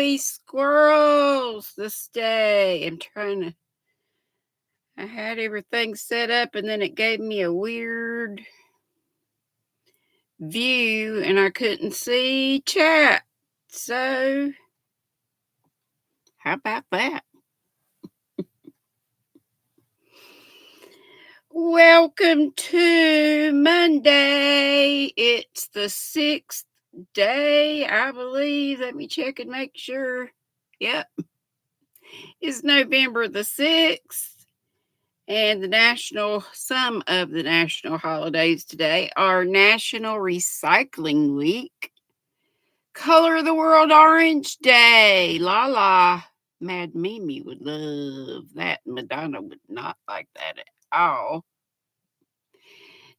baby squirrels this day. I had everything set up and then it gave me a weird view and I couldn't see chat. So, how about that? Welcome to Monday. It's the 6th day, I believe. Let me check and make sure. Yep. It's November the 6th. And some of the national holidays today are National Recycling Week, Color the World Orange Day. La la. Mad Mimi would love that. Madonna would not like that at all.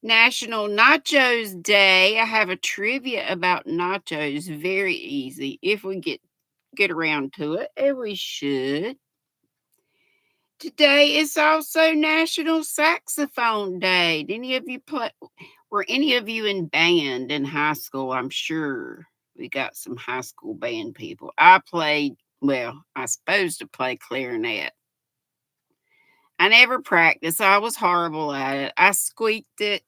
National Nachos Day. I have a trivia about nachos. Very easy if we get around to it, and we should. Today is also National Saxophone Day. Were any of you in band in high school? I'm sure we got some high school band people. I supposed to play clarinet. I never practiced. I was horrible at it. I squeaked it.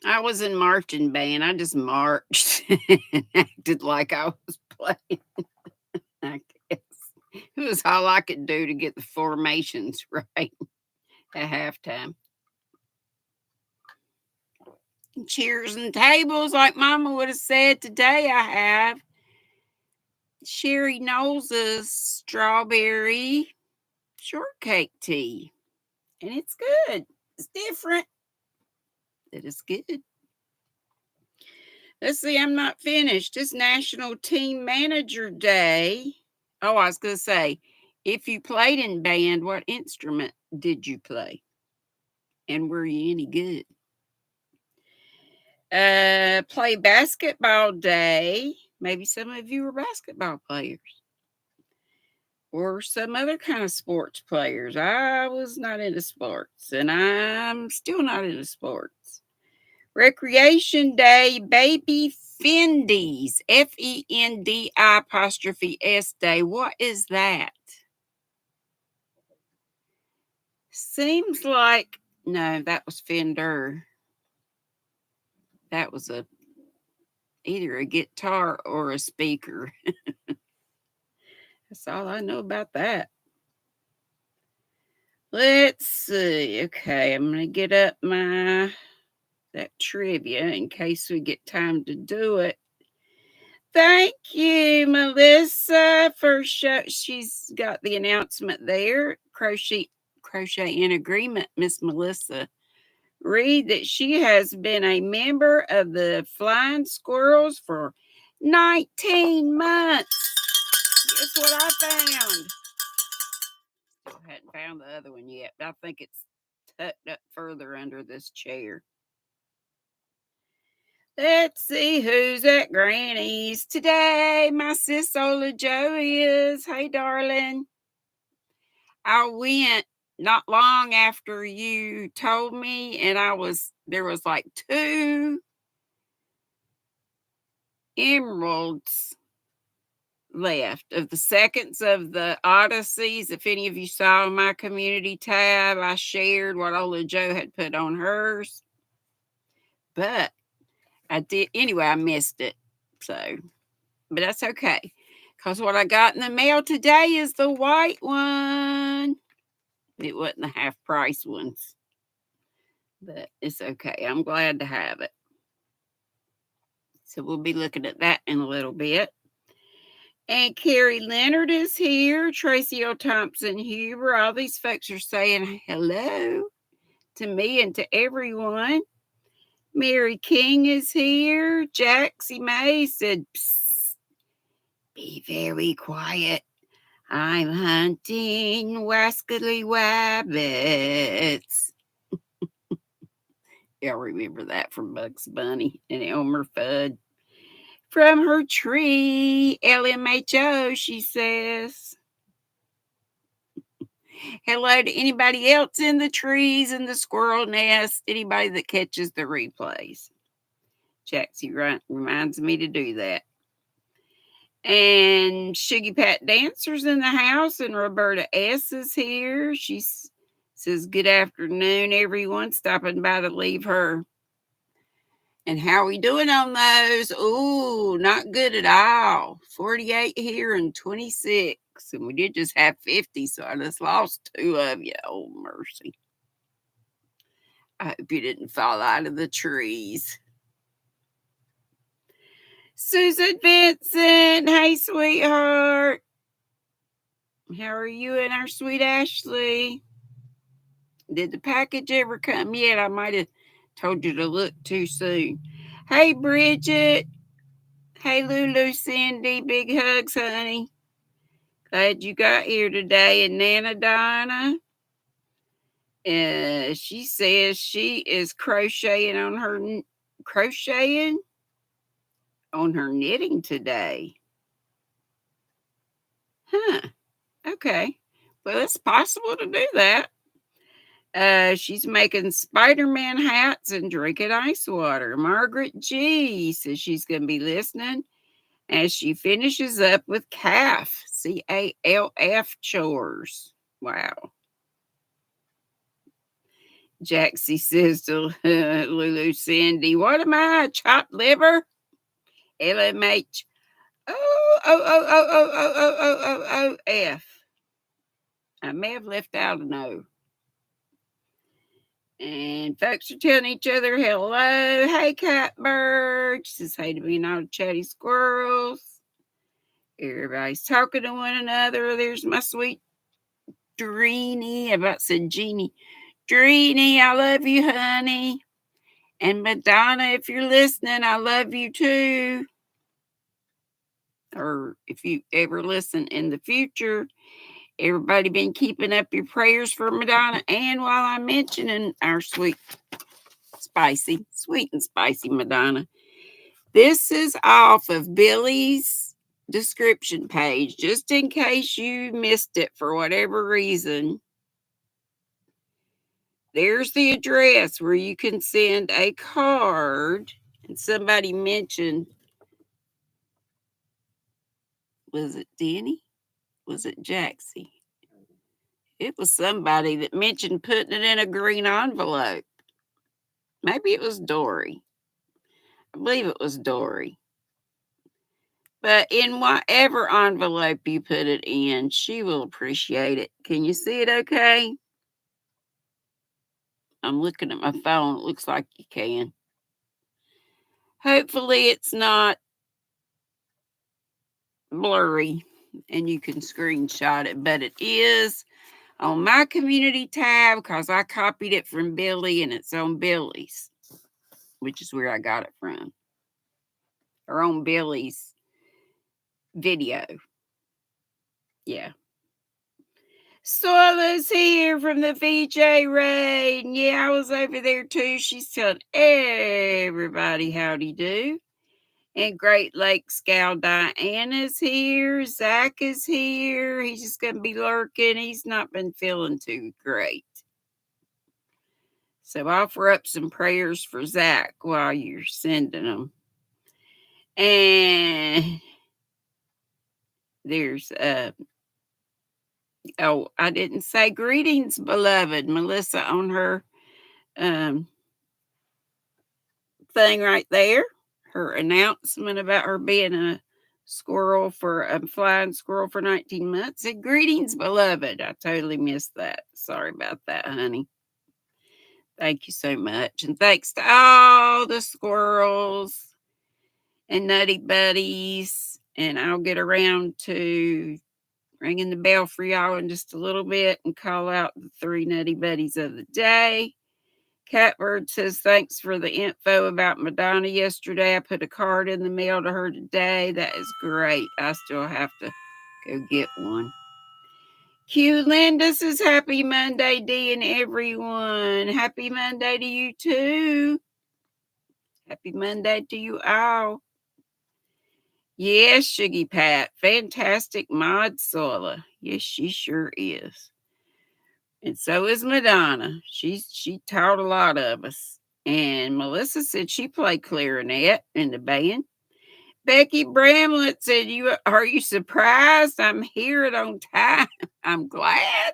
I was in marching band. I just marched and acted like I was playing. I guess it was all I could do to get the formations right at halftime. Chairs and tables, like Mama would have said. Today I have Sherry Knowles' strawberry shortcake tea. And it's good. It's different. It is good. Let's see, I'm not finished. It's National Team Manager Day. Oh, I was going to say, if you played in band, what instrument did you play? And were you any good? Play basketball day. Maybe some of you were basketball players. Or some other kind of sports players. I was not into sports, and I'm still not into sports. Recreation Day, Baby Fendies, FENDI' Day. What is that? Seems like, no, that was Fender. That was either a guitar or a speaker. That's all I know about that. Let's see. Okay, I'm going to get up that trivia in case we get time to do it. Thank you, Melissa, for she's got the announcement there. Crochet in Agreement, Miss Melissa. Read that she has been a member of the Flying Squirrels for 19 months. Guess what I found? Still hadn't found the other one yet, but I think it's tucked up further under this chair. Let's see who's at Granny's today. My sis Ola Jo is. Hey, darling. I went not long after you told me, and there was like 2 emeralds left of the seconds of the Odysseys. If any of you saw my community tab, I shared what Ola Jo had put on hers. But I did anyway, I missed it. So, but that's okay. Because what I got in the mail today is the white one. It wasn't the half price ones. But it's okay. I'm glad to have it. So we'll be looking at that in a little bit. And Carrie Leonard is here. Tracy O. Thompson Huber. All these folks are saying hello to me and to everyone. Mary King is here. Jaxie May said, psst, be very quiet. I'm hunting wascally wabbits. Y'all remember that from Bugs Bunny and Elmer Fudd. From her tree, LMHO, she says. Hello to anybody else in the trees and the squirrel nest, anybody that catches the replays. Jaxie reminds me to do that. And Shiggy Pat Dancer's in the house, and Roberta S. is here. She says, good afternoon, everyone. Stopping by to leave her. And how are we doing on those? Ooh, not good at all. 48 here and 26. And we did just have 50, so I just lost 2 of you. Oh, mercy. I hope you didn't fall out of the trees. Susan Vincent, hey, sweetheart. How are you and our sweet Ashley? Did the package ever come yet? I might have told you to look too soon. Hey, Bridget. Hey, Lulu, Cindy. Big hugs, honey. Glad you got here today. And Nana Donna. She says she is crocheting on her knitting today. Huh. Okay. Well, it's possible to do that. She's making Spider-Man hats and drinking ice water. Margaret G says she's going to be listening as she finishes up with CALF, CALF chores. Wow. Jaxie says to Lulu Cindy, what am I, chopped liver? LMH. O-F. I may have left out an O. And folks are telling each other hello. Hey, Catbird. She says hey to being all the chatty squirrels. Everybody's talking to one another. There's my sweet Deni. I about said Jeannie. Deni, I love you, honey. And Madonna, if you're listening, I love you too. Or if you ever listen in the future, everybody been keeping up your prayers for Madonna. And while I'm mentioning our sweet and spicy Madonna, this is off of Billy's description page, just in case you missed it for whatever reason. There's the address where you can send a card. And somebody mentioned, was it Deni? Was it Jaxie? It was somebody that mentioned putting it in a green envelope. Maybe it was Dory. I believe it was Dory. But in whatever envelope you put it in, she will appreciate it. Can you see it okay? I'm looking at my phone. It looks like you can. Hopefully it's not blurry and you can screenshot it, but it is on my community tab because I copied it from Billy and it's on Billy's, which is where I got it from. Or on Billy's video. Yeah. Soila's here from the VJ raid. Yeah, I was over there too. She's telling everybody howdy do. And Great Lakes gal Diana's here. Zach is here. He's just going to be lurking. He's not been feeling too great. So offer up some prayers for Zach while you're sending them. And there's I didn't say greetings, beloved. Melissa on her thing right there. Her announcement about her being a flying squirrel for 19 months. Said, greetings, beloved. I totally missed that. Sorry about that, honey. Thank you so much. And thanks to all the squirrels and nutty buddies. And I'll get around to ringing the bell for y'all in just a little bit and call out the 3 nutty buddies of the day. Catbird says, thanks for the info about Madonna yesterday. I put a card in the mail to her today. That is great. I still have to go get one. Q Linda says, happy Monday, Dee and everyone. Happy Monday to you too. Happy Monday to you all. Yes, Shiggy Pat. Fantastic mod Soila. Yes, she sure is. And so is Madonna. She taught a lot of us. And Melissa said she played clarinet in the band. Becky Bramlett said, Are you surprised I'm here at on time? I'm glad.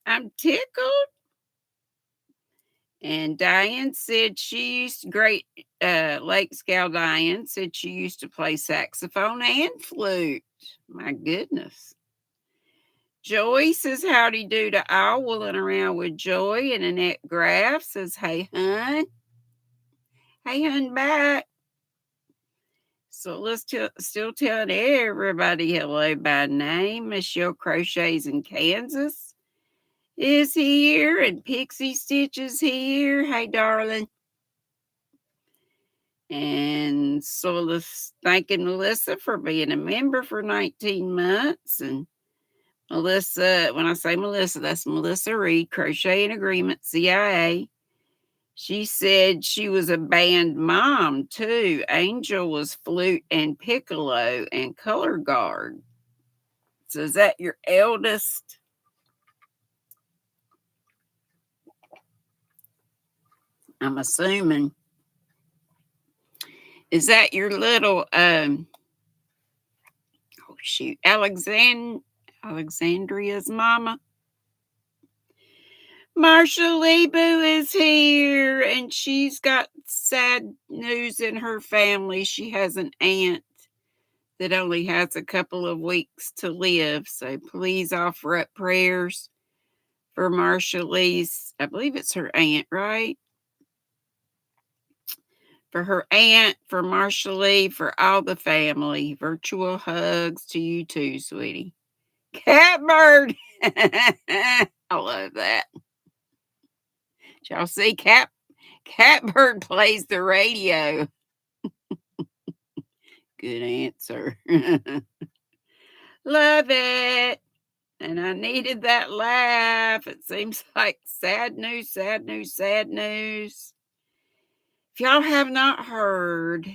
I'm tickled. And Diane said she used great Lake Scow Diane said she used to play saxophone and flute. My goodness. Joy says howdy do to all, wooling around with Joy. And Annette Graff says, hey hun. Hey hun back. So let's still telling everybody hello by name. Michelle Crochets in Kansas is here, and Pixie Stitch is here. Hey, darling. And so let's thanking Melissa for being a member for 19 months. And Melissa, when I say Melissa, that's Melissa Reed, Crochet in Agreement, CIA. She said she was a band mom too. Angel was flute and piccolo and color guard. So is that your eldest? I'm assuming. Is that your little oh shoot, Alexandria's mama? Marsha Lebu is here, and she's got sad news in her family. She has an aunt that only has a couple of weeks to live. So please offer up prayers for Marsha Lee's, I believe it's her aunt, right? For her aunt, for Marsha Lee, for all the family. Virtual hugs to you too, sweetie. Catbird. I love that. Y'all see Catbird plays the radio. Good answer. Love it. And I needed that laugh. It seems like sad news, sad news, sad news. If y'all have not heard,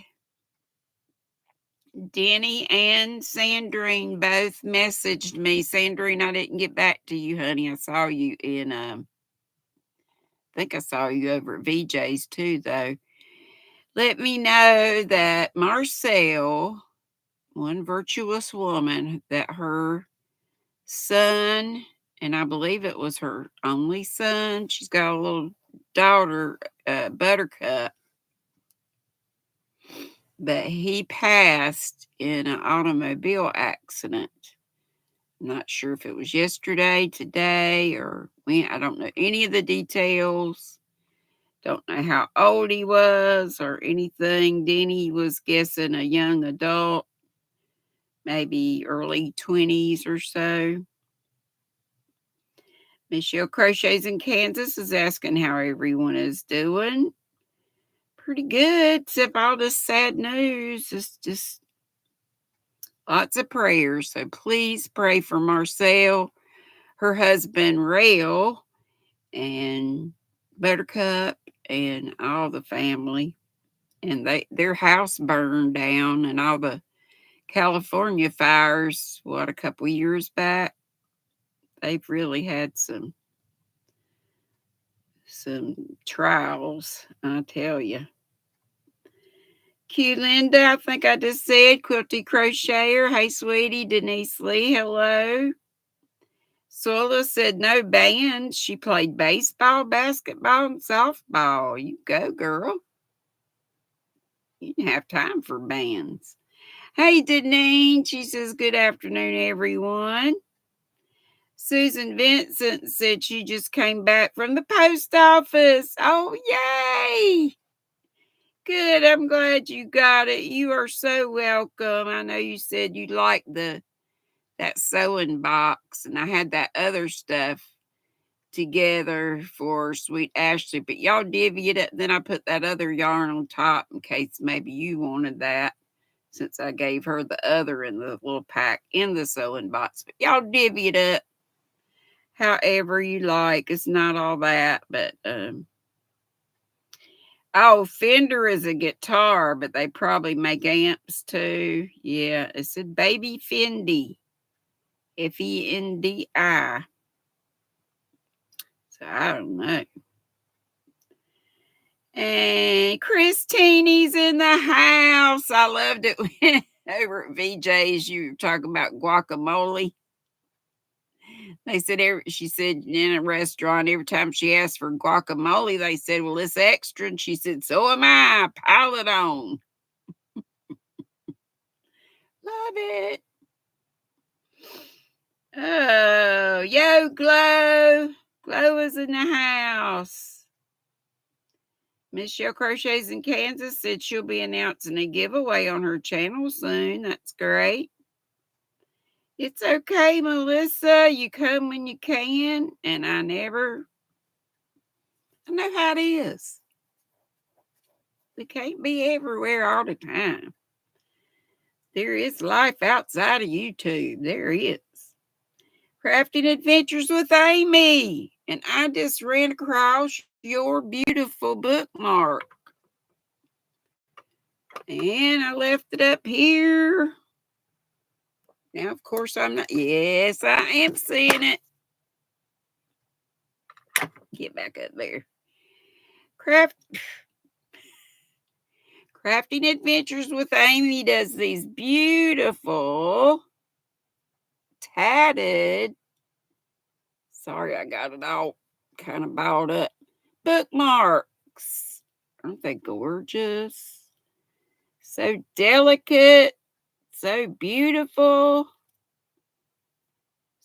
Deni and Sandrine both messaged me. Sandrine, I didn't get back to you, honey. I saw you in, I think I saw you over at VJ's too, though. Let me know that Marcel, one virtuous woman, that her son, and I believe it was her only son, she's got a little daughter, Buttercup, but he passed in an automobile accident. Not sure if it was yesterday, today, or when. I don't know any of the details. Don't know how old he was or anything. Denny was guessing a young adult, maybe early 20s or so. Michelle Crochets in Kansas is asking how everyone is doing. Pretty good, except all this sad news. It's just lots of prayers. So please pray for Marcel, her husband, Rail, and Buttercup, and all the family. And their house burned down, and all the California fires, a couple years back. They've really had some trials, I tell you. Q Linda, I think I just said, Quilty Crocheter. Hey, sweetie. Denise Lee, hello. Sola said no band. She played baseball, basketball, and softball. You go, girl. You didn't have time for bands. Hey, Deneen. She says, good afternoon, everyone. Susan Vincent said she just came back from the post office. Oh, yay! Good. I'm glad you got it. You are so welcome. I know you said you liked that sewing box, and I had that other stuff together for Sweet Ashley, but y'all divvy it up. Then I put that other yarn on top in case maybe you wanted that, since I gave her the other in the little pack in the sewing box. But y'all divvy it up however you like. It's not all that, but oh, Fender is a guitar, but they probably make amps too. Yeah, it said Baby Fendi. Fendi. So I don't know. And Christine's in the house. I loved it when over at VJ's you were talking about guacamole. They said she said in a restaurant every time she asked for guacamole, they said, "Well, it's extra," and she said, "So am I. Pile it on." Love it. Oh, yo, Glow. Glow is in the house. Michelle Crochets in Kansas said she'll be announcing a giveaway on her channel soon. That's great. It's okay, Melissa. You come when you can, and I know how it is. We can't be everywhere all the time. There is life outside of YouTube. There is. Crafting Adventures with Amy. And I just ran across your beautiful bookmark. And I left it up here. Now, of course, I'm not. Yes, I am seeing it. Get back up there. Crafting Adventures with Amy does these beautiful tatted. Sorry, I got it all kind of balled up. Bookmarks. Aren't they gorgeous? So delicate. So beautiful.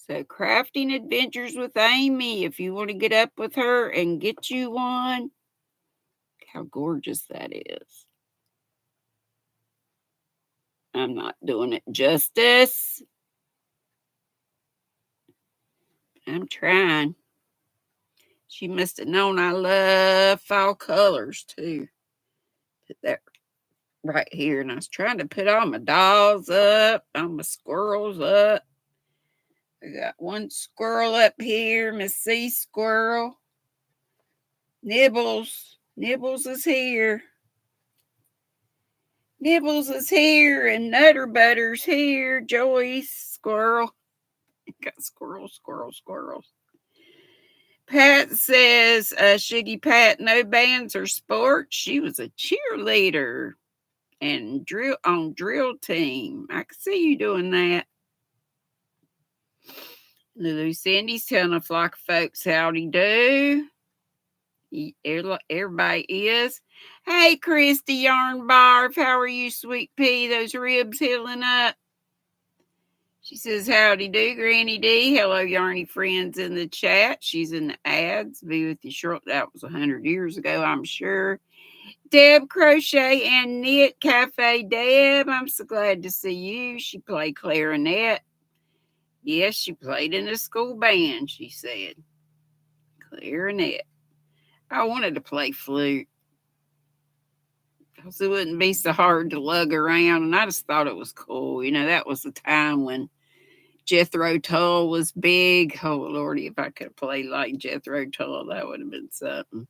So Crafting Adventures with Amy. If you want to get up with her and get you one. How gorgeous that is. I'm not doing it justice. I'm trying. She must have known I love fall colors too. Put that right here. And I was trying to put all my dolls up, all my squirrels up. I got one squirrel up here, Miss Sea Squirrel. Nibbles. Nibbles is here. Nibbles is here, and Nutter Butter's here. Joyce Squirrel. Got squirrels. Pat says, Shiggy Pat, no bands or sports. She was a cheerleader and drill team. I can see you doing that. Lulu Cindy's telling a flock of folks howdy do. Everybody is. Hey, Christy Yarn Barf, how are you, sweet pea? Those ribs healing up. She says, howdy do, GrannyDee. Hello, Yarny friends in the chat. She's in the ads. Be with you shortly. That was 100 years ago, I'm sure. Deb Crochet and Knit Cafe. Deb, I'm so glad to see you. She played clarinet. Yes, she played in a school band, she said. Clarinet. I wanted to play flute because it wouldn't be so hard to lug around, and I just thought it was cool. You know, that was the time when Jethro Tull was big. Oh, Lordy, if I could have played like Jethro Tull, that would have been something.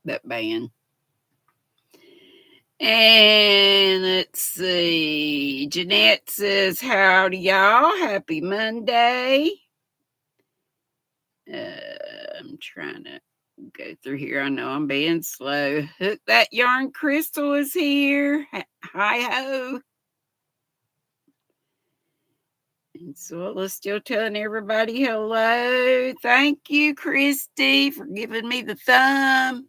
That band. And let's see. Jeanette says, howdy, y'all. Happy Monday. I'm trying to go through here. I know I'm being slow. Hook that yarn. Crystal is here. Hi ho. And Swola's still telling everybody hello. Thank you, Christy, for giving me the thumb.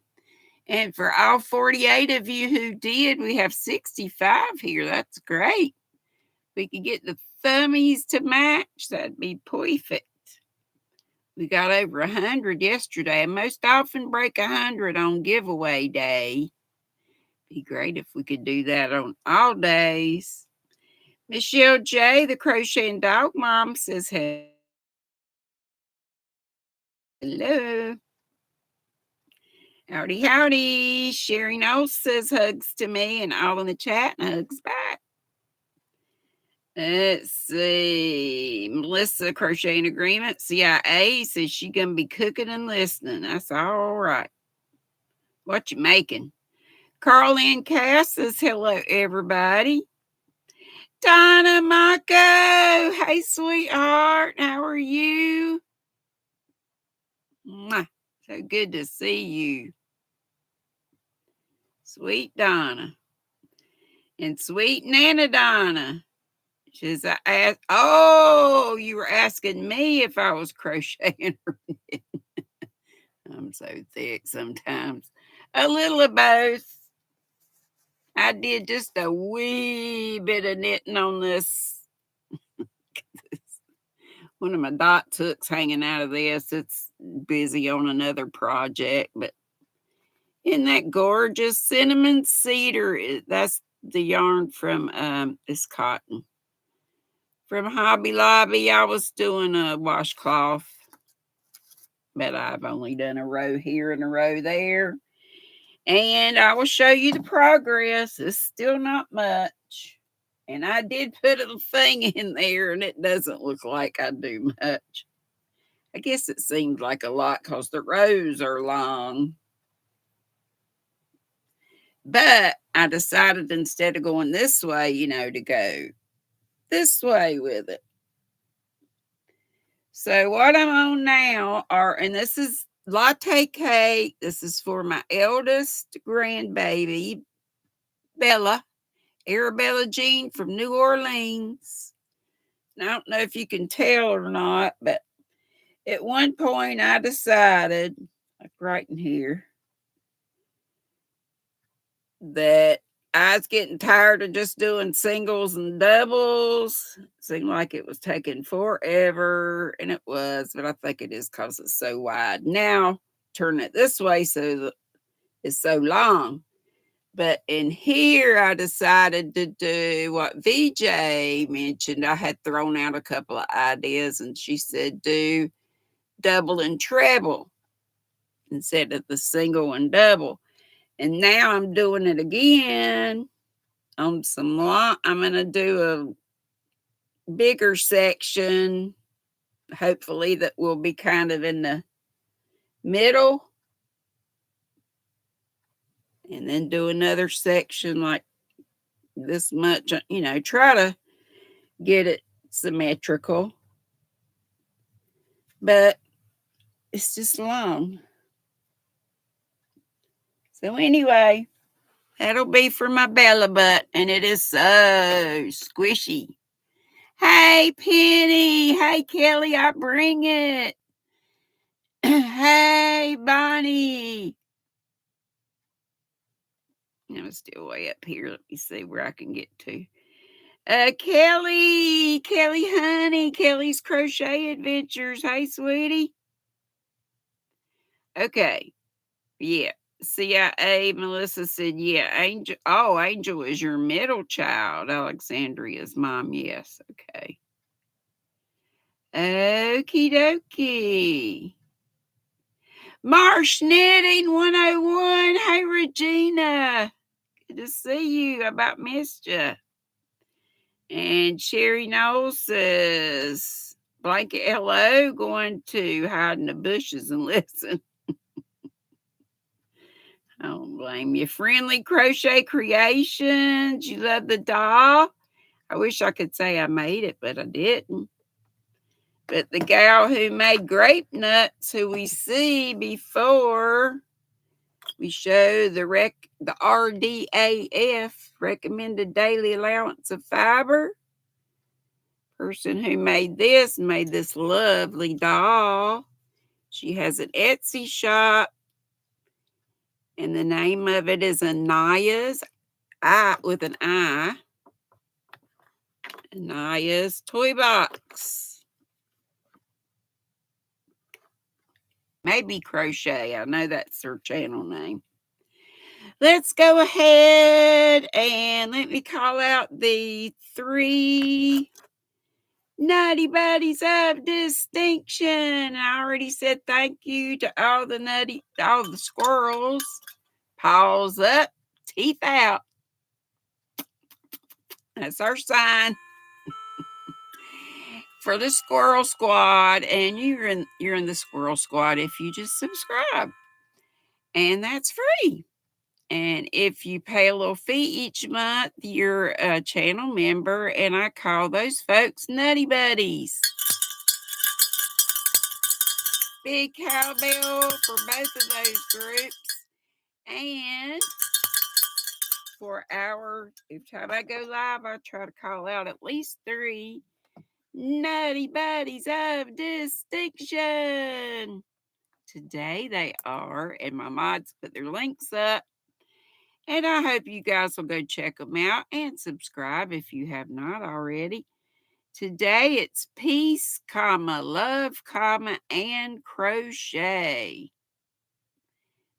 And for all 48 of you who did, we have 65 here. That's great. We could get the thummies to match. That'd be perfect. We got over 100 yesterday. I most often break 100 on giveaway day. Be great if we could do that on all days. Michelle J., the Crocheting Dog Mom, says hello. Howdy, howdy. Sherry Knowles says hugs to me and all in the chat and hugs back. Let's see. Melissa, Crocheting Agreement, CIA, says she going to be cooking and listening. That's all right. What you making? Carl Ann Cass says hello, everybody. Donna Mako, hey, sweetheart. How are you? Mwah. So good to see you. Sweet Donna. And sweet Nana Donna. She's oh, you were asking me if I was crocheting or knitting. I'm so thick sometimes. A little of both. I did just a wee bit of knitting on this. One of my dot hooks hanging out of this. It's busy on another project, but isn't that gorgeous? Cinnamon cedar. That's the yarn from this cotton. From Hobby Lobby, I was doing a washcloth, but I've only done a row here and a row there. And I will show you the progress. It's still not much. And I did put a thing in there, and it doesn't look like I do much. I guess it seems like a lot because the rows are long. But I decided instead of going this way, to go this way with it. So what I'm on now and this is latte cake. This is for my eldest grandbaby, Bella, Arabella Jean from New Orleans. And I don't know if you can tell or not, but at one point I decided, like right in here, that I was getting tired of just doing singles and doubles. It seemed like it was taking forever, and it was, but I think it is because it's so wide. Now, turn it this way so that it's so long. But in here, I decided to do what VJ mentioned. I had thrown out a couple of ideas, and she said do double and treble instead of the single and double. And now I'm doing it again on some long. I'm going to do a bigger section, hopefully that will be kind of in the middle. And then do another section like this much, try to get it symmetrical. But it's just long. So anyway, that'll be for my belly butt, and it is so squishy. Hey, Penny. Hey, Kelly, I bring it. Hey, Bonnie. I'm still way up here. Let me see where I can get to. Kelly, honey, Kelly's Crochet Adventures. Hey, sweetie. Okay. Yeah. CIA, Melissa said, yeah, Angel. Oh, Angel is your middle child. Alexandria's mom. Yes. Okay. Okie dokie. Marsh Knitting 101. Hey, Regina. Good to see you. I about missed you. And Sherry Knowles says, blanket hello, going to hide in the bushes and listen. I don't blame you. Friendly Crochet Creations. You love the doll? I wish I could say I made it, but I didn't. But the gal who made grape nuts, who we see before we show the RDAF, recommended daily allowance of fiber. Person who made this lovely doll. She has an Etsy shop, and the name of it is Anaya's with an I. Anaya's Toy Box. Maybe Crochet. I know that's her channel name. Let's go ahead and let me call out the 3 Nutty Buddies of Distinction. I already said thank you to all the squirrels. Paws up, teeth out. That's our sign for the Squirrel Squad. And you're in the Squirrel Squad if you just subscribe. And that's free. And if you pay a little fee each month, you're a channel member, and I call those folks Nutty Buddies. Big cowbell for both of those groups. And 24 hour. Every time I go live, I try to call out at least 3 nutty buddies of distinction. Today they are, and my mods put their links up. And I hope you guys will go check them out and subscribe if you have not already. Today it's peace, love, and crochet.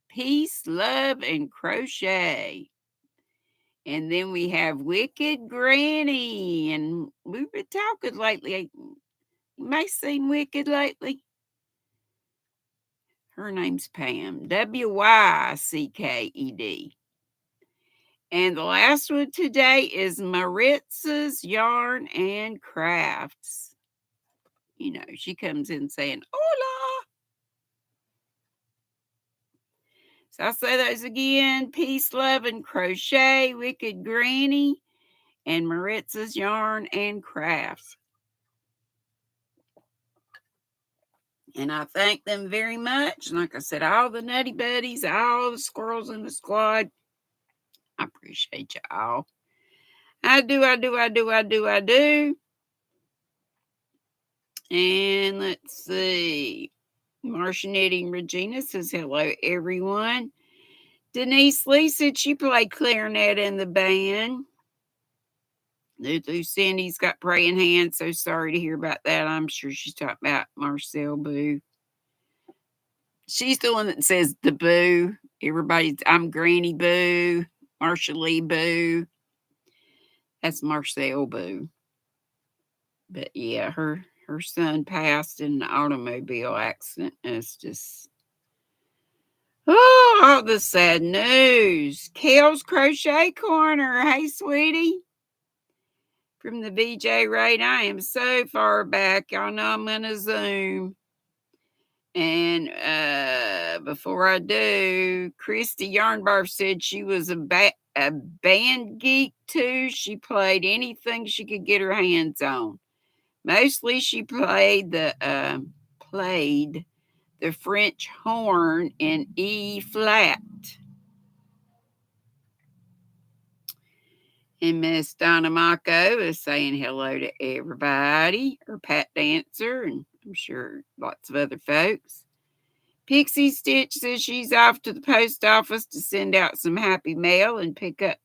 Peace, love, and crochet. And then we have Wicked Granny. And we've been talking lately. You may seem wicked lately. Her name's Pam. Wycked. And the last one today is Maritza's Yarn and Crafts. You know, she comes in saying, hola. So I'll say those again. Peace, love, and crochet, Wicked Granny, and Maritza's Yarn and Crafts. And I thank them very much. And like I said, all the nutty buddies, all the squirrels in the squad, I appreciate y'all. I do. And let's see. Marcia Knitting Regina says, hello, everyone. Denise Lee said she played clarinet in the band. Lulu Cindy's got praying hands. So sorry to hear about that. I'm sure she's talking about Marcel Boo. She's the one that says the boo. I'm Granny Boo, Marcia Lee Boo. That's Marcel Boo. But yeah, her son passed in an automobile accident. It's just, all the sad news. Kale's Crochet Corner. Hey, sweetie. From the VJ Rate. I am so far back. Y'all know I'm going to Zoom. And before I do, Christy Yarnbarf said she was a band geek too. She played anything she could get her hands on. Mostly she played the French horn in E flat. And Miss Donna Mako is saying hello to everybody, or Pat Dancer, and I'm sure lots of other folks. Pixie Stitch says she's off to the post office to send out some happy mail and pick up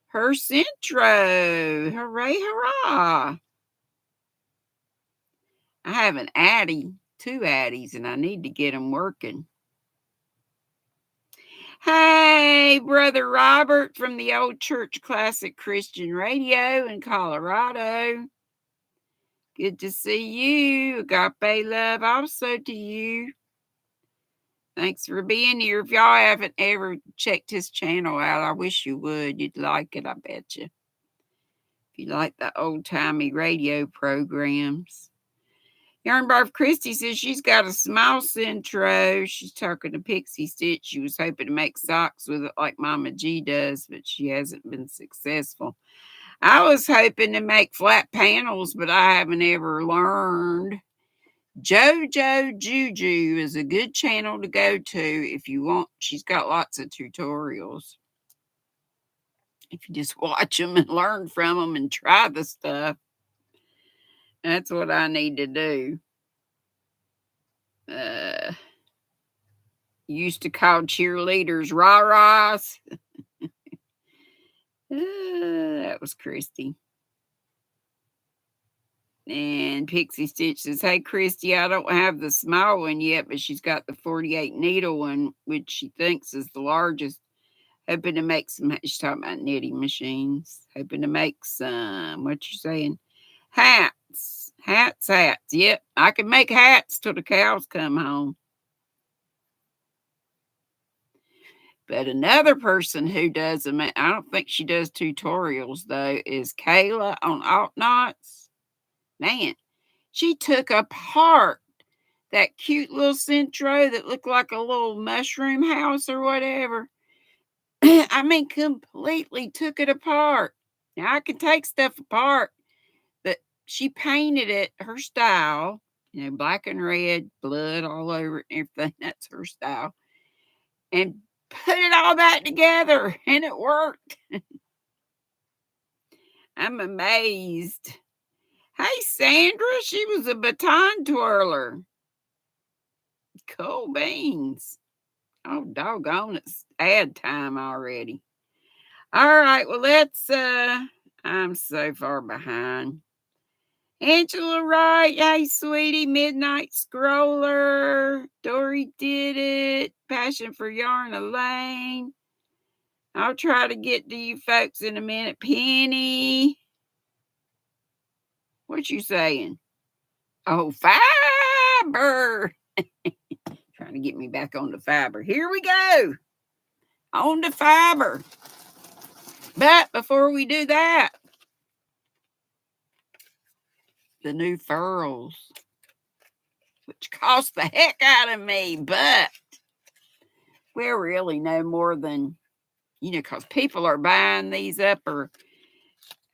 her Centro. Hooray, hurrah. I have an two Addies, and I need to get them working. Hey, Brother Robert from the Old Church Classic Christian Radio in Colorado. Good to see you. Agape love also to you. Thanks for being here. If y'all haven't ever checked his channel out, I wish you would. You'd like it, I bet you. If you like the old-timey radio programs. Yarnbarf Christie says she's got a small Centro. She's talking to Pixie Stitch. She was hoping to make socks with it like Mama G does, but she hasn't been successful. I was hoping to make flat panels, but I haven't ever learned. JoJo Juju is a good channel to go to if you want. She's got lots of tutorials. If you just watch them and learn from them and try the stuff. That's what I need to do. Used to call cheerleaders rah-rahs. That was Christy. And Pixie Stitch says, hey, Christy, I don't have the small one yet, but she's got the 48 needle one, which she thinks is the largest. Hoping to make some, she's talking about knitting machines. Hoping to make some, what you saying? Hats. Yep, I can make hats till the cows come home. But another person who does them, I don't think she does tutorials though, is Kayla on Alt Knots. Man, she took apart that cute little Centro that looked like a little mushroom house or whatever. I mean, completely took it apart. Now, I can take stuff apart, but she painted it her style, black and red, blood all over it and everything. That's her style. And put it all back together, and it worked. I'm amazed. Hey, Sandra, she was a baton twirler. Cool beans. Oh, doggone, it's ad time already. All right, well, I'm so far behind. Angela Wright, hey, sweetie, Midnight Scroller. Dory did it. Passion for Yarn Elaine. I'll try to get to you folks in a minute. Penny. What you saying? Oh, fiber. Trying to get me back on the fiber. Here we go. On the fiber. But before we do that, the new furls, which cost the heck out of me, but we're really no more than, because people are buying these up or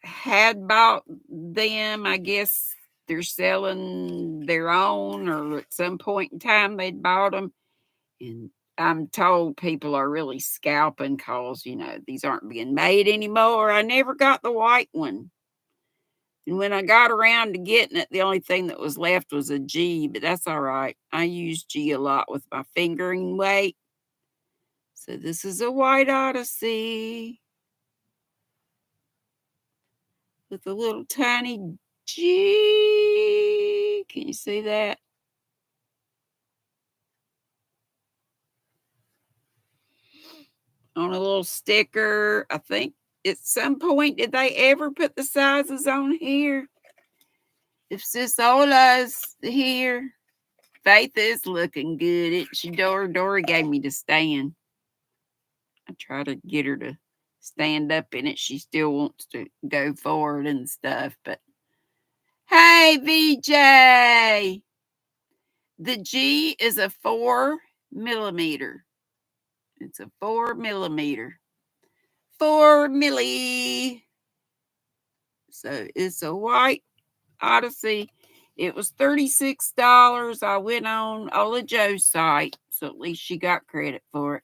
had bought them. I guess they're selling their own, or at some point in time they'd bought them. And I'm told people are really scalping because, these aren't being made anymore. I never got the white one. And when I got around to getting it, the only thing that was left was a G, but that's all right. I use G a lot with my fingering weight. So this is a white Odyssey with a little tiny G. Can you see that? On a little sticker. I think at some point, did they ever put the sizes on here? If Sis Ola's here, Faith is looking good. Dory gave me the stand. I try to get her to stand up in it. She still wants to go forward and stuff. But hey, VJ, the G is a 4 millimeter. It's a 4 millimeter. 4 milli. So it's a white Odyssey. It was $36. I went on Ola Joe's site, so at least she got credit for it.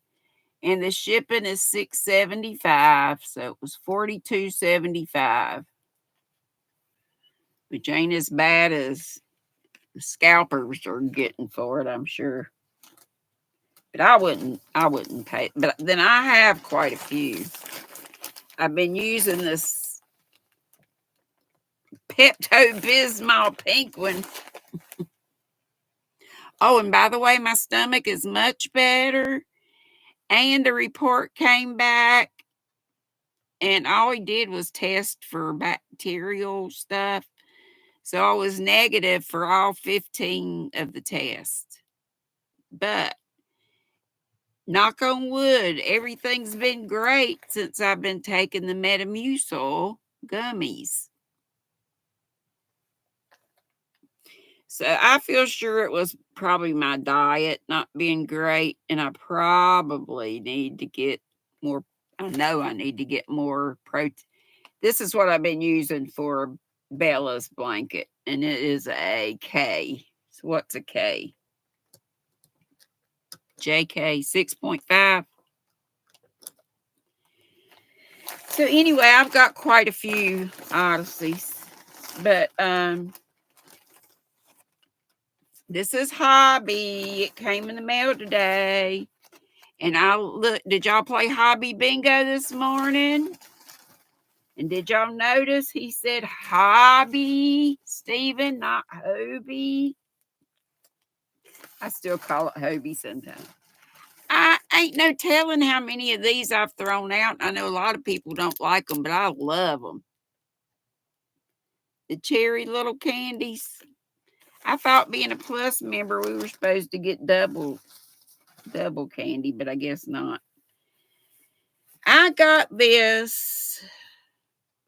And the shipping is $6.75, so it was $42.75. Which ain't as bad as the scalpers are getting for it, I'm sure. But I wouldn't pay it. But then I have quite a few. I've been using this Pepto-Bismol pink one. Oh, and by the way, my stomach is much better. And the report came back, and all he did was test for bacterial stuff. So I was negative for all 15 of the tests. But knock on wood, everything's been great since I've been taking the Metamucil gummies. So I feel sure it was probably my diet not being great, and I probably need to get more. I know I need to get more protein. This is what I've been using for Bella's blanket, and it is a K. So what's a K? JK 6.5. So anyway, I've got quite a few Odysseys, but this is Hobby. It came in the mail today. And I look, did y'all play Hobby Bingo this morning? And did y'all notice he said Hobby, Stephen, not Hobie? I still call it Hobie sometimes. I ain't no telling how many of these I've thrown out. I know a lot of people don't like them, but I love them. The cherry little candies. I thought being a Plus member, we were supposed to get double candy, but I guess not. I got this.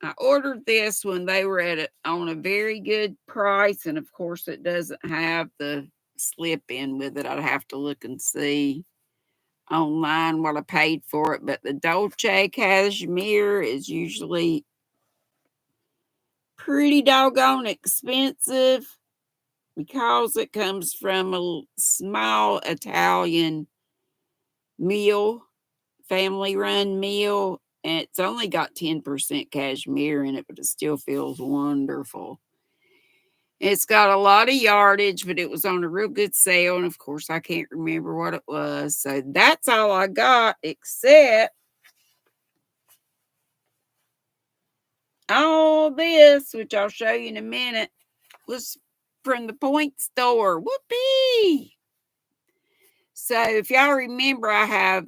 I ordered this when they were on a very good price, and of course it doesn't have the slip in with it. I'd have to look and see online what I paid for it, but the Dolce Cashmere is usually pretty doggone expensive because it comes from a small Italian mill. family run mill, and it's only got 10% cashmere in it, but it still feels wonderful. It's got a lot of yardage, but it was on a real good sale, and of course I can't remember what it was. So that's all I got, except all this, which I'll show you in a minute, was from the Point store. Whoopee! So if y'all remember, I have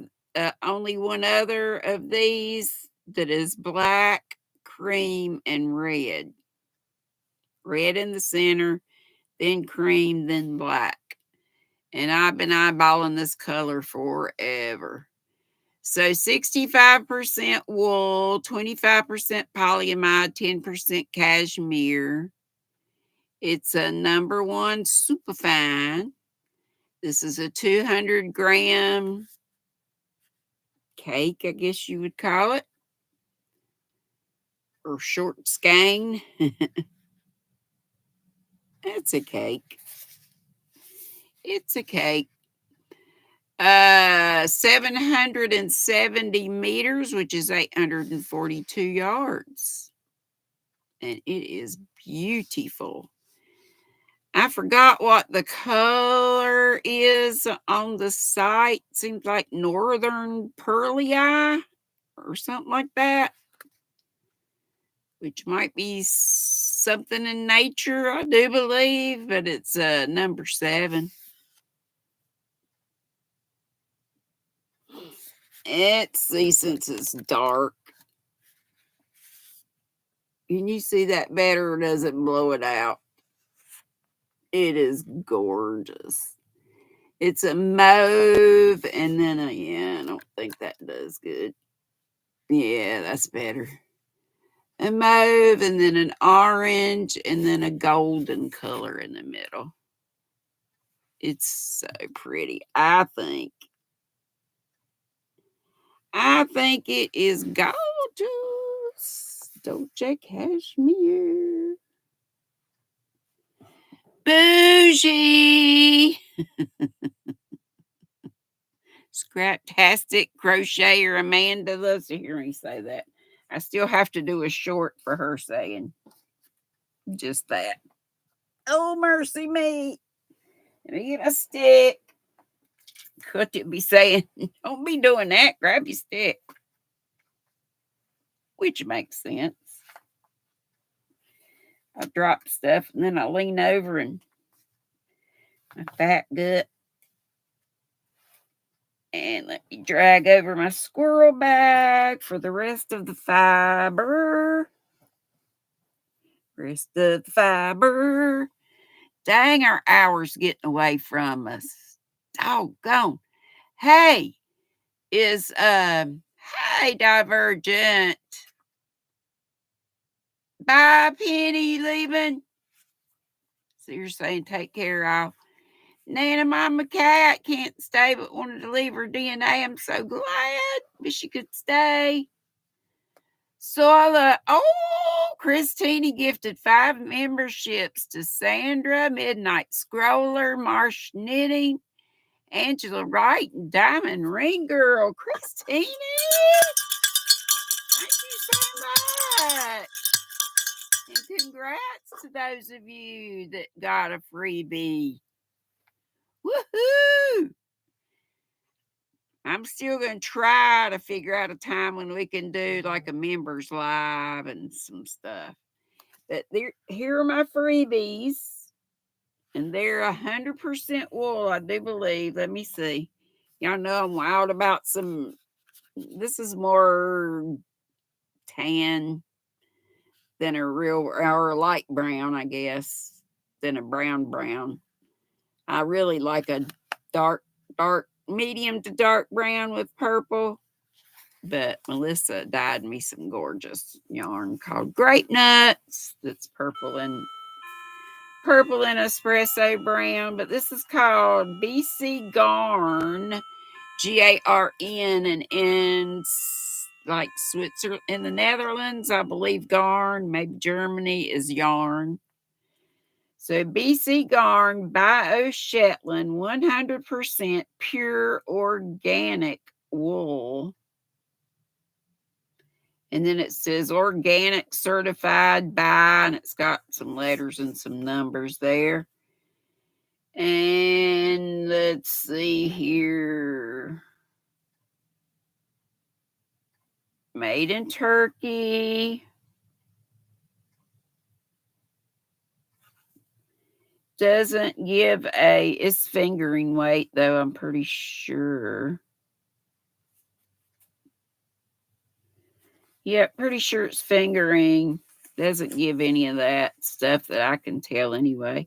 only one other of these that is black, cream, and red. Red in the center, then cream, then black. And I've been eyeballing this color forever. So 65% wool, 25% polyamide, 10% cashmere. It's a number one superfine. This is a 200-gram cake, I guess you would call it, or short skein. It's a cake. It's a cake. 770 meters, which is 842 yards. And it is beautiful. I forgot what the color is on the site. Seems like Northern Pearly Eye or something like that, which might be something in nature, I do believe, but it's number 7. Let's see, since it's dark. Can you see that better, or does it blow it out? It is gorgeous. It's a mauve and then I don't think that does good. Yeah, that's better. A mauve and then an orange and then a golden color in the middle. It's so pretty. I think it is gorgeous. Dolce Cashmere. Bougie. Scraptastic Crocheter Amanda loves to hear me say that. I still have to do a short for her saying just that. Oh, mercy me. Let me get a stick. Could it be saying, don't be doing that. Grab your stick. Which makes sense. I drop stuff and then I lean over and my fat gut. And let me drag over my squirrel bag for the rest of the fiber. Rest of the fiber. Dang, our hour's getting away from us. Doggone. Hey, hey, Divergent. Bye, Penny, leaving. So you're saying take care of Nana Mama Cat can't stay but wanted to leave her DNA. I'm so glad. Wish she could stay. So Christine gifted 5 memberships to Sandra, Midnight Scroller, Marsh Knitting, Angela Wright, and Diamond Ring Girl. Christine, thank you so much. And congrats to those of you that got a freebie. Woohoo! I'm still going to try to figure out a time when we can do like a members live and some stuff. But here are my freebies. And they're 100% wool, I do believe. Let me see. Y'all know I'm wild about some. This is more tan than a real, or light brown, I guess, than a brown. I really like a dark, medium to dark brown with purple. But Melissa dyed me some gorgeous yarn called Grape Nuts. That's purple and espresso brown. But this is called BC Garn, GARN, and in like Switzerland, in the Netherlands, I believe Garn, maybe Germany is yarn. So BC Garn Bio Shetland, 100% pure organic wool. And then it says organic certified by, and it's got some letters and some numbers there. And let's see here. Made in Turkey. Doesn't give it's fingering weight though, I'm pretty sure. Yeah, pretty sure it's fingering. Doesn't give any of that stuff that I can tell anyway.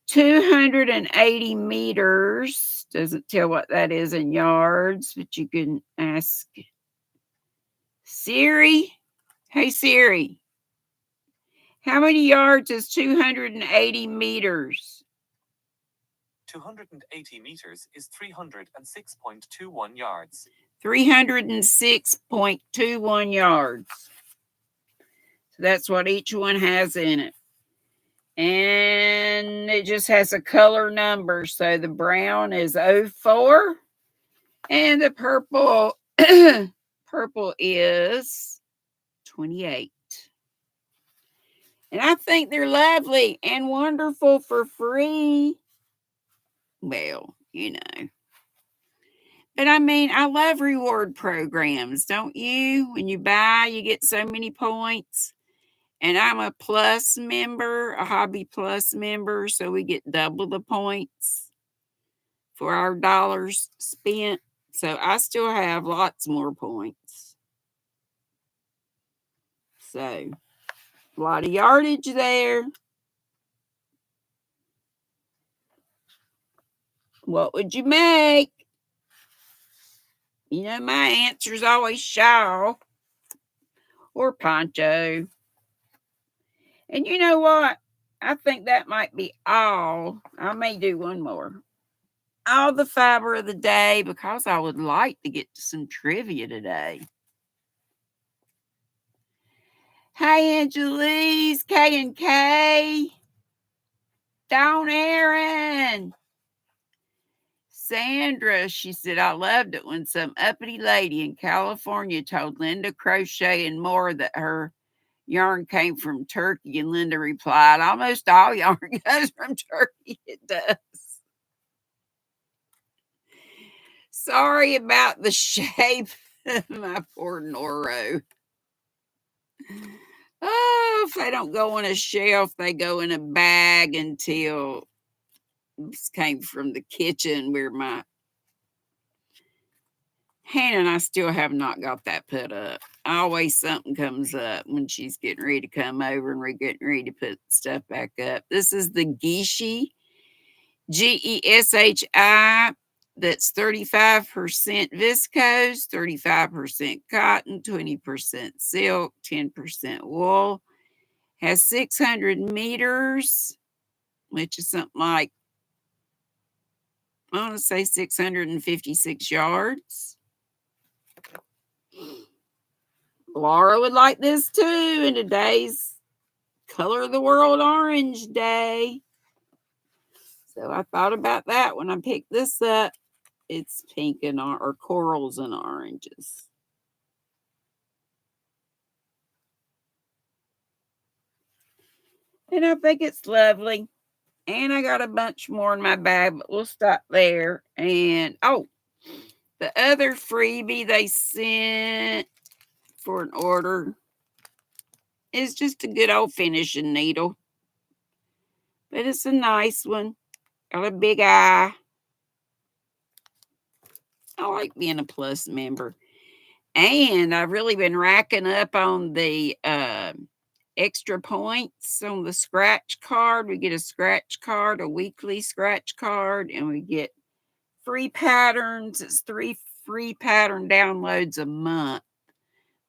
280 meters. Doesn't tell what that is in yards, but you can ask Siri. Hey, Siri. How many yards is 280 meters? 280 meters is 306.21 yards. 306.21 yards. So that's what each one has in it. And it just has a color number. So the brown is 04 and the purple purple is 28. And I think they're lovely and wonderful for free. Well, you know. But I mean, I love reward programs, don't you? When you buy, you get so many points. And I'm a plus member, a Hobby Plus member, so we get double the points for our dollars spent. So I still have lots more points. So, a lot of yardage there. What would you make? You know, my answer is always shawl or poncho. And you know what? I think that might be all. I may do one more. All the fiber of the day because I would like to get to some trivia today. Hi, Angelise, K and K. Dawn Aaron. Sandra, she said, I loved it when some uppity lady in California told Linda Crochet and More that her yarn came from Turkey, and Linda replied, almost all yarn goes from Turkey. It does. Sorry about the shape of my poor Noro. Oh, if they don't go on a shelf, they go in a bag until this came from the kitchen where my Hannah and I still have not got that put up. Always something comes up when she's getting ready to come over and we're getting ready to put stuff back up. This is the Geshi, Geshi. That's 35% viscose, 35% cotton, 20% silk, 10% wool. Has 600 meters, which is something like, I want to say 656 yards. Laura would like this too in today's Color of the World Orange Day. So I thought about that when I picked this up. It's pink and or corals and oranges. And I think it's lovely. And I got a bunch more in my bag, but we'll stop there. And the other freebie they sent for an order is just a good old finishing needle. But it's a nice one. Got a big eye. I like being a Plus member. And I've really been racking up on the extra points on the scratch card. We get a scratch card, a weekly scratch card, and we get free patterns. It's 3 free pattern downloads a month.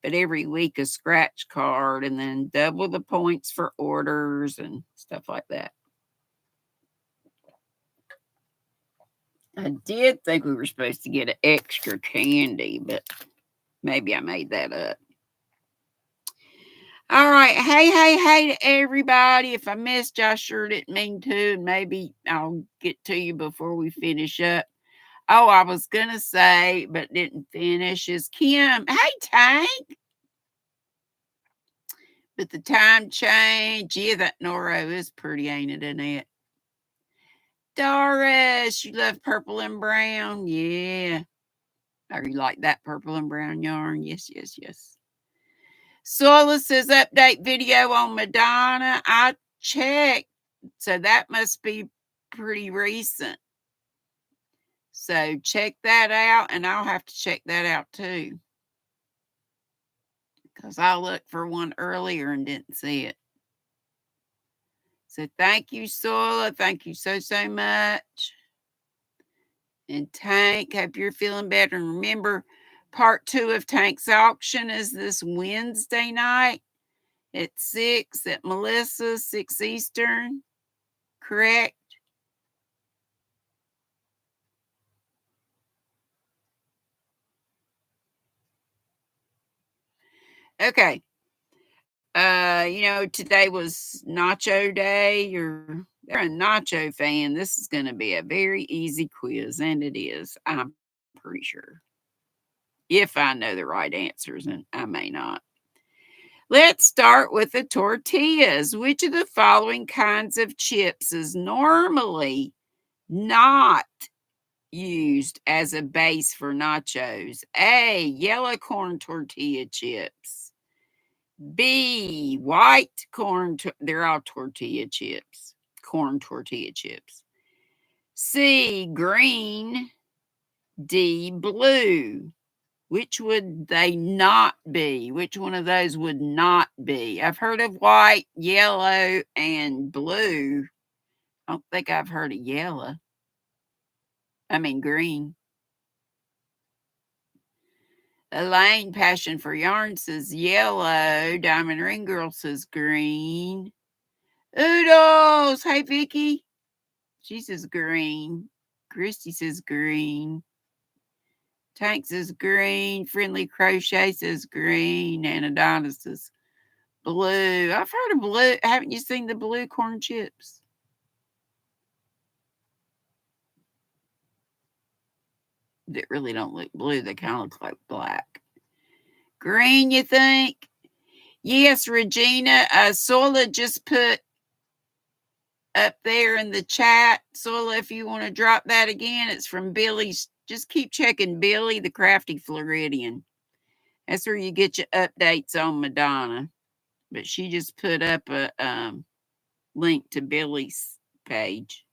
But every week a scratch card, and then double the points for orders and stuff like that. I did think we were supposed to get an extra candy, but maybe I made that up. All right. Hey to everybody. If I missed you, I sure didn't mean to. And maybe I'll get to you before we finish up. Oh, I was going to say, but didn't finish, is Kim. Hey, Tank. But the time change, yeah, that Noro is pretty, ain't it, Annette? Doris, you love purple and brown? Yeah. Or you like that purple and brown yarn? Yes, yes, yes. Sola says update video on Madonna. I checked. So that must be pretty recent. So check that out, and I'll have to check that out too. Because I looked for one earlier and didn't see it. So thank you, Sola. Thank you so, so much. And Tank, hope you're feeling better. And remember, part 2 of Tank's auction is this Wednesday night at 6 at Melissa's, 6 Eastern. Correct? Okay. Today was Nacho Day. You're a Nacho fan. This is going to be a very easy quiz, and it is. I'm pretty sure. If I know the right answers, and I may not. Let's start with the tortillas. Which of the following kinds of chips is normally not used as a base for nachos? A, yellow corn tortilla chips. B, white corn, they're all tortilla chips, corn tortilla chips. C, green. D, blue. Which would they not be? Which one of those would not be? I've heard of white, yellow, and blue. I don't think I've heard of yellow. I mean, green. Elaine, Passion for Yarn, says yellow. Diamond Ring Girl says green. Oodles! Hey, Vicky. She says green. Christy says green. Tank says green. Friendly Crochet says green. And Adonis says blue. I've heard of blue. Haven't you seen the blue corn chips? That really don't look blue. They kind of look like black. Green, you think? Yes, Regina. Sola just put up there in the chat. Sola, if you want to drop that again, it's from Billy's. Just keep checking Billy, the Crafty Floridian. That's where you get your updates on Madonna. But she just put up a link to Billy's page.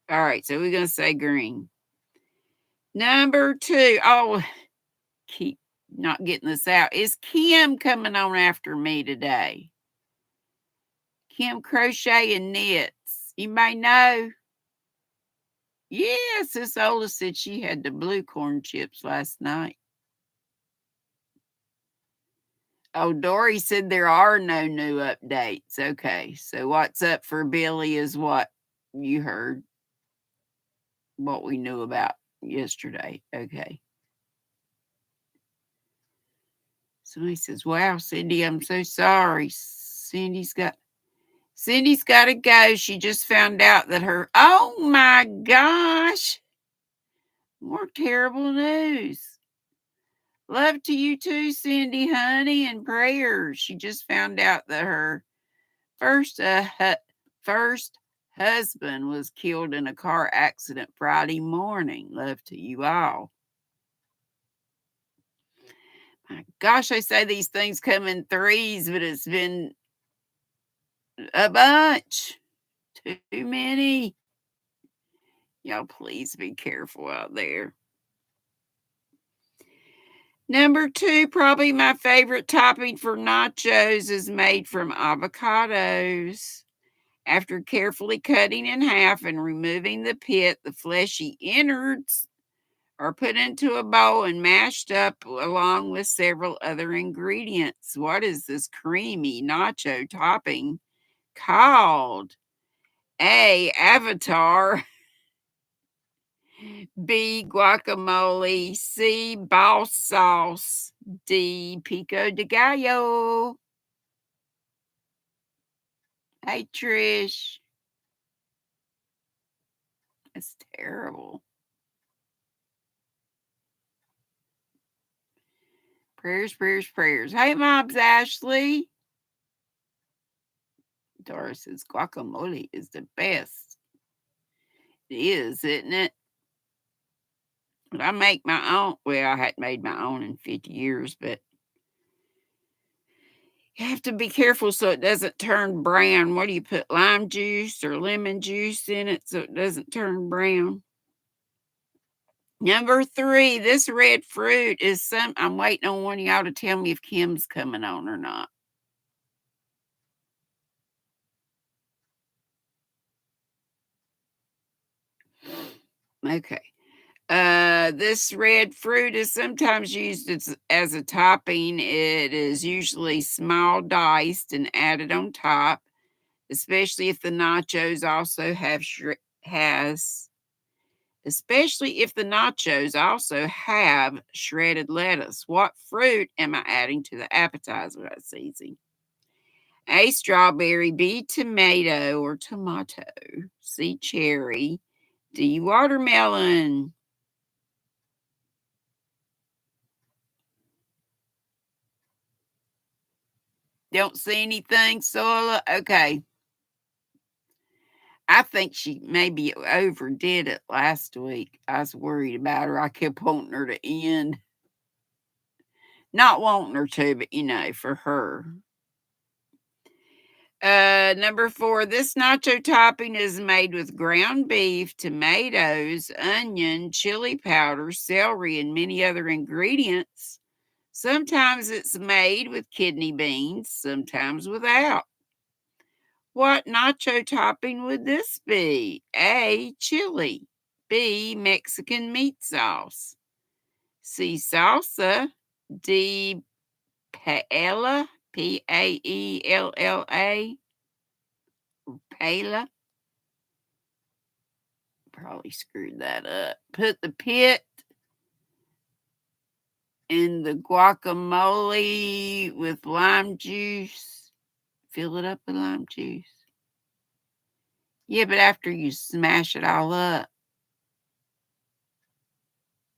All right, so we're going to say green. Number 2. Oh, keep not getting this out. Is Kim coming on after me today? Kim Crochet and Knits. You may know. Yes, this Ola said she had the blue corn chips last night. Oh, Dory said there are no new updates. Okay, so what's up for Billy is what you heard, what we knew about yesterday. Okay. Somebody says, wow, Cindy, I'm so sorry. Cindy's got to go. She just found out that oh my gosh, more terrible news. Love to you too, Cindy, honey, and prayers. She just found out that her first husband was killed in a car accident Friday morning. Love to you all. My gosh, I say these things come in threes, but it's been a bunch. Too many. Y'all, please be careful out there. Number 2, probably my favorite topping for nachos is made from avocados. After carefully cutting in half and removing the pit, the fleshy innards are put into a bowl and mashed up along with several other ingredients. What is this creamy nacho topping called? A, Avatar. B, guacamole. C, boss sauce. D, pico de gallo. Hey, Trish. That's terrible. Prayers, prayers, prayers. Hey, Moms Ashley. Doris says guacamole is the best. It is, isn't it? But I make my own. Well, I hadn't made my own in 50 years, but you have to be careful so it doesn't turn brown. What do you put, lime juice or lemon juice in it so it doesn't turn brown? Number 3, this red fruit is I'm waiting on one of y'all to tell me if Kim's coming on or not. Okay. This red fruit is sometimes used as a topping. It is usually small diced and added on top, especially if the nachos also have shredded lettuce. What fruit am I adding to the appetizer? That's easy. A, strawberry. B, tomato or tomato. C, cherry. D, watermelon. Don't see anything, Sola? Okay. I think she maybe overdid it last week. I was worried about her. I kept wanting her to end. Not wanting her to, but for her. Number 4, this nacho topping is made with ground beef, tomatoes, onion, chili powder, celery, and many other ingredients. Sometimes it's made with kidney beans, sometimes without. What nacho topping would this be? A, chili. B, Mexican meat sauce. C, salsa. D, paella. Paella. Paella. Probably screwed that up. Put the pit in the guacamole with lime juice. Fill it up with lime juice. Yeah, but after you smash it all up.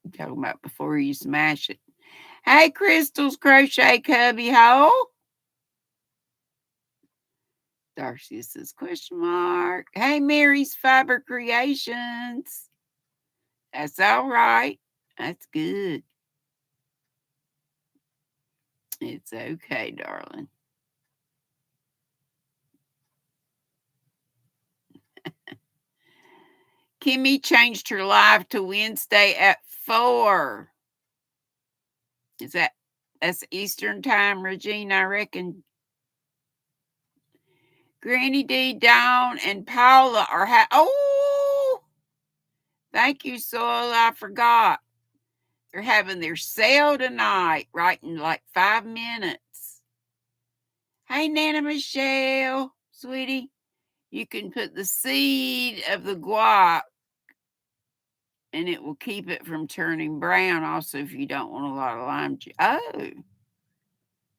I'm talking about before you smash it. Hey, Crystal's Crochet Cubby Hole. Darcy says question mark. Hey, Mary's Fiber Creations. That's all right. That's good. It's okay, darling. Kimmy changed her live to Wednesday at 4. That's Eastern time, Regina, I reckon. GrannyDee, Dawn, and Paula are oh, thank you, Soil. I forgot. They're having their sale tonight, right in like 5 minutes. Hey, Nana Michelle, sweetie, you can put the seed of the guac and it will keep it from turning brown. Also, if you don't want a lot of lime juice. Oh,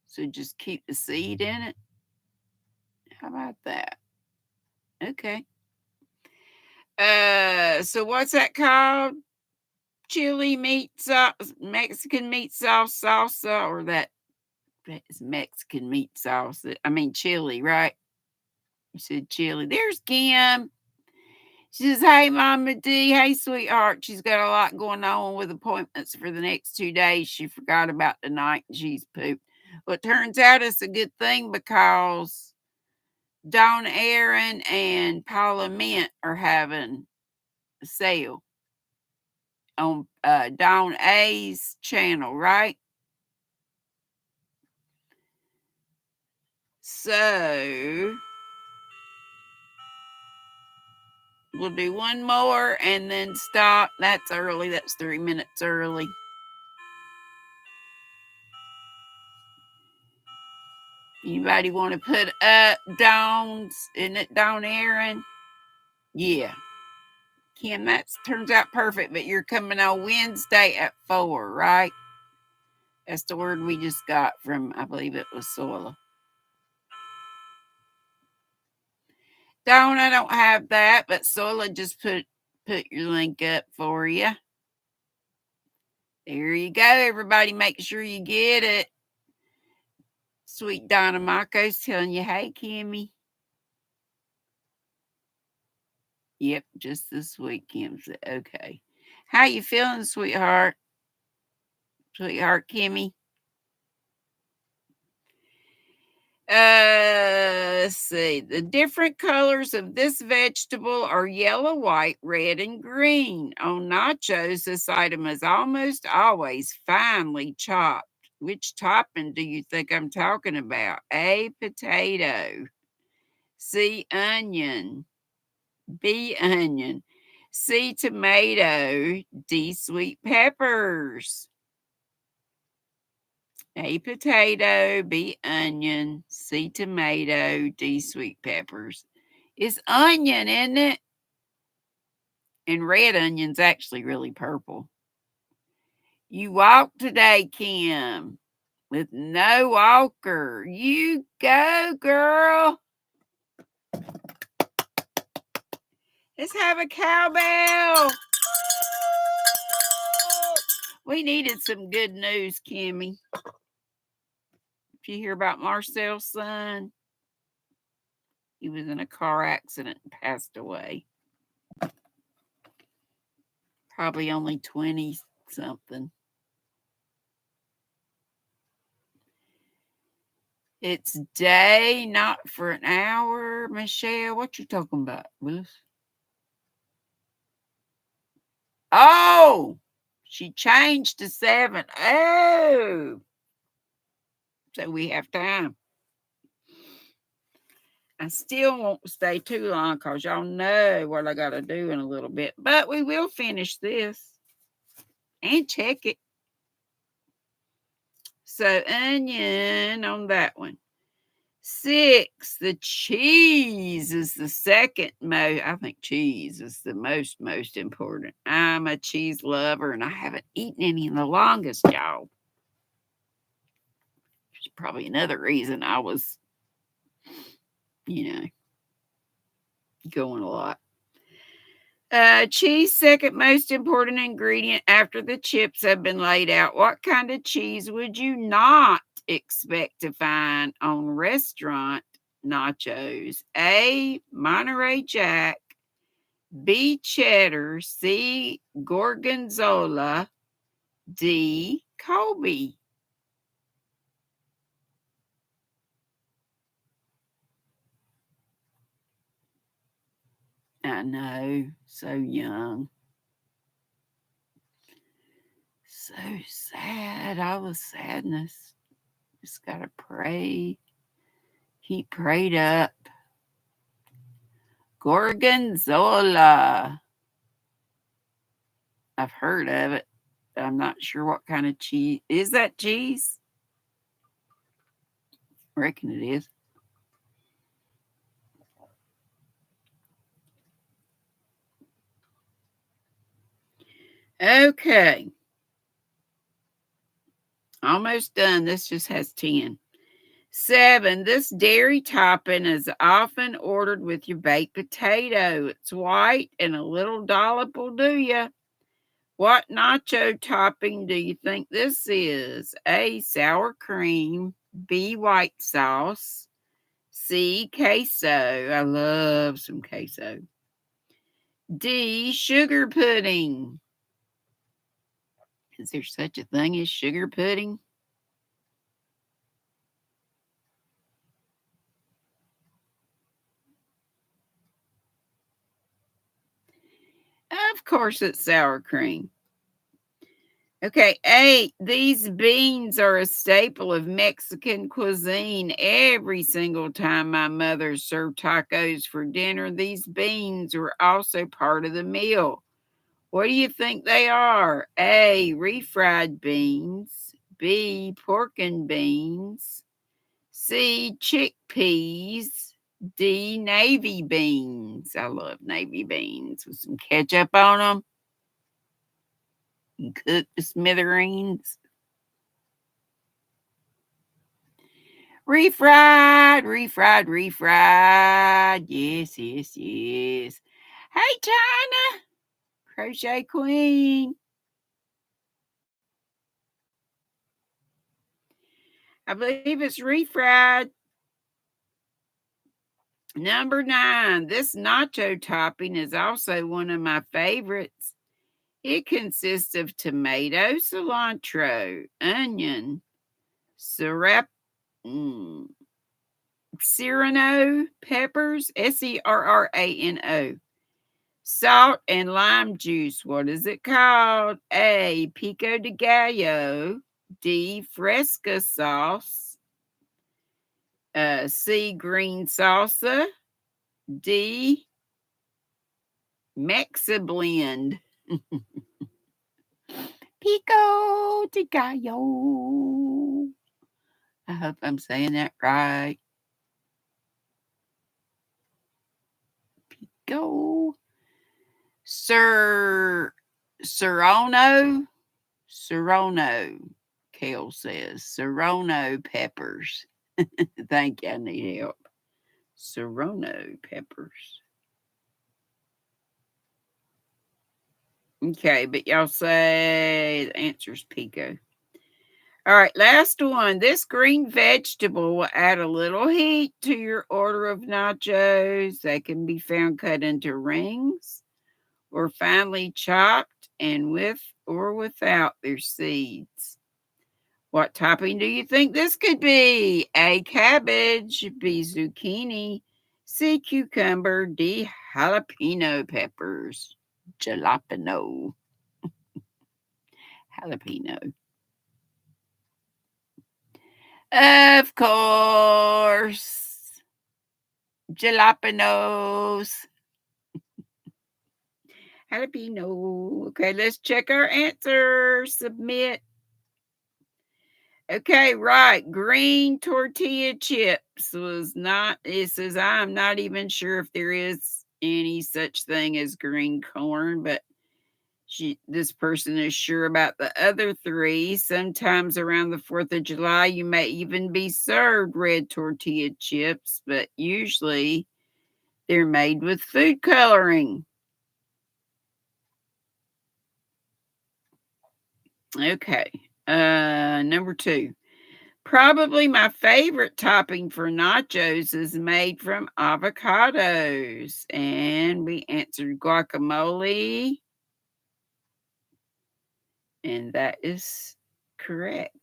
so just keep the seed in it. How about that? Okay. So what's that called? Chili meat sauce, Mexican meat sauce, salsa, or that is Mexican meat sauce. Chili, right? You said chili. There's Kim. She says, hey, Mama D. Hey, sweetheart. She's got a lot going on with appointments for the next 2 days. She forgot about tonight and she's pooped. Well, it turns out it's a good thing because Dawn Aaron and Paula Mint are having a sale on Dawn A's channel, right? So we'll do one more and then stop. That's early. That's 3 minutes early. Anybody want to put up Dawn's? Isn't it Dawn Aaron? Yeah. Kim, that turns out perfect, but you're coming on Wednesday at 4, right? That's the word we just got from, I believe it was Sola. Dawn, I don't have that, but Sola just put your link up for you. There you go, everybody. Make sure you get it. Sweet Donna Mako's telling you, hey, Kimmy. Yep, just this week, Kim said. Okay. How you feeling, sweetheart? Sweetheart Kimmy? Let's see. The different colors of this vegetable are yellow, white, red, and green. On nachos, this item is almost always finely chopped. Which topping do you think I'm talking about? A, potato. C, onion. B, onion. C, tomato. D, sweet peppers. A, potato. B, onion. C, tomato. D, sweet peppers. It's onion, isn't it? And red onion's actually really purple. You walk today, Kim, with no walker. You go, girl. Let's have a cowbell. We needed some good news, Kimmy. If you hear about Marcel's son, he was in a car accident and passed away. Probably only 20 something. It's day, not for an hour. Michelle, what you talking about, Willis? Oh, she changed to 7. Oh, so we have time. I still won't stay too long because y'all know what I got to do in a little bit. But we will finish this and check it. So onion on that one. 6, the cheese is the second most. I think cheese is the most important. I'm a cheese lover and I haven't eaten any in the longest, y'all. Which is probably another reason I was, going a lot. Cheese, second most important ingredient after the chips have been laid out. What kind of cheese would you not expect to find on restaurant nachos? A, Monterey Jack. B, cheddar. C, gorgonzola. D, Colby. I know, so young. So sad, all the sadness. Just gotta pray. Keep prayed up. Gorgonzola. I've heard of it, but I'm not sure what kind of cheese. Is that cheese? I reckon it is. Okay. Almost done. This just has 10. 7, this dairy topping is often ordered with your baked potato. It's white and a little dollop will do ya. What nacho topping do you think this is? A, sour cream. B, white sauce. C, queso. I love some queso. D, sugar pudding. Is there such a thing as sugar pudding? Of course, it's sour cream. Okay, 8. These beans are a staple of Mexican cuisine. Every single time my mother served tacos for dinner, these beans were also part of the meal. What do you think they are? A, refried beans. B, pork and beans. C, chickpeas. D, navy beans. I love navy beans with some ketchup on them and cook the smithereens. Refried, refried, refried. Yes, yes, yes. Hey, China, crochet queen. I believe it's refried. Number 9. This nacho topping is also one of my favorites. It consists of tomato, cilantro, onion, serrano peppers, Serrano, salt, and lime juice. What is it called? A. Pico de Gallo. D. Fresca sauce. C. Green salsa. D. Mexiblend. Pico de Gallo. I hope I'm saying that right. Pico. Serrano. Kale says Serrano peppers. Thank you. I need help. Serrano peppers. Okay, but y'all say the answer's pico. All right, last one. This green vegetable will add a little heat to your order of nachos. They can be found cut into rings or finely chopped and with or without their seeds. What topping do you think this could be? A. Cabbage. B. Zucchini. C. Cucumber. D. Jalapeno peppers. Jalapeno. Jalapeno. Of course. Jalapenos. Jalapeno. Okay, let's check our answer. Submit. Okay, right. Green tortilla chips was not, it says, I'm not even sure if there is any such thing as green corn, but this person is sure about the other 3. Sometimes around the 4th of July, you may even be served red tortilla chips, but usually they're made with food coloring. Okay, number 2. Probably my favorite topping for nachos is made from avocados. And we answered guacamole. And that is correct.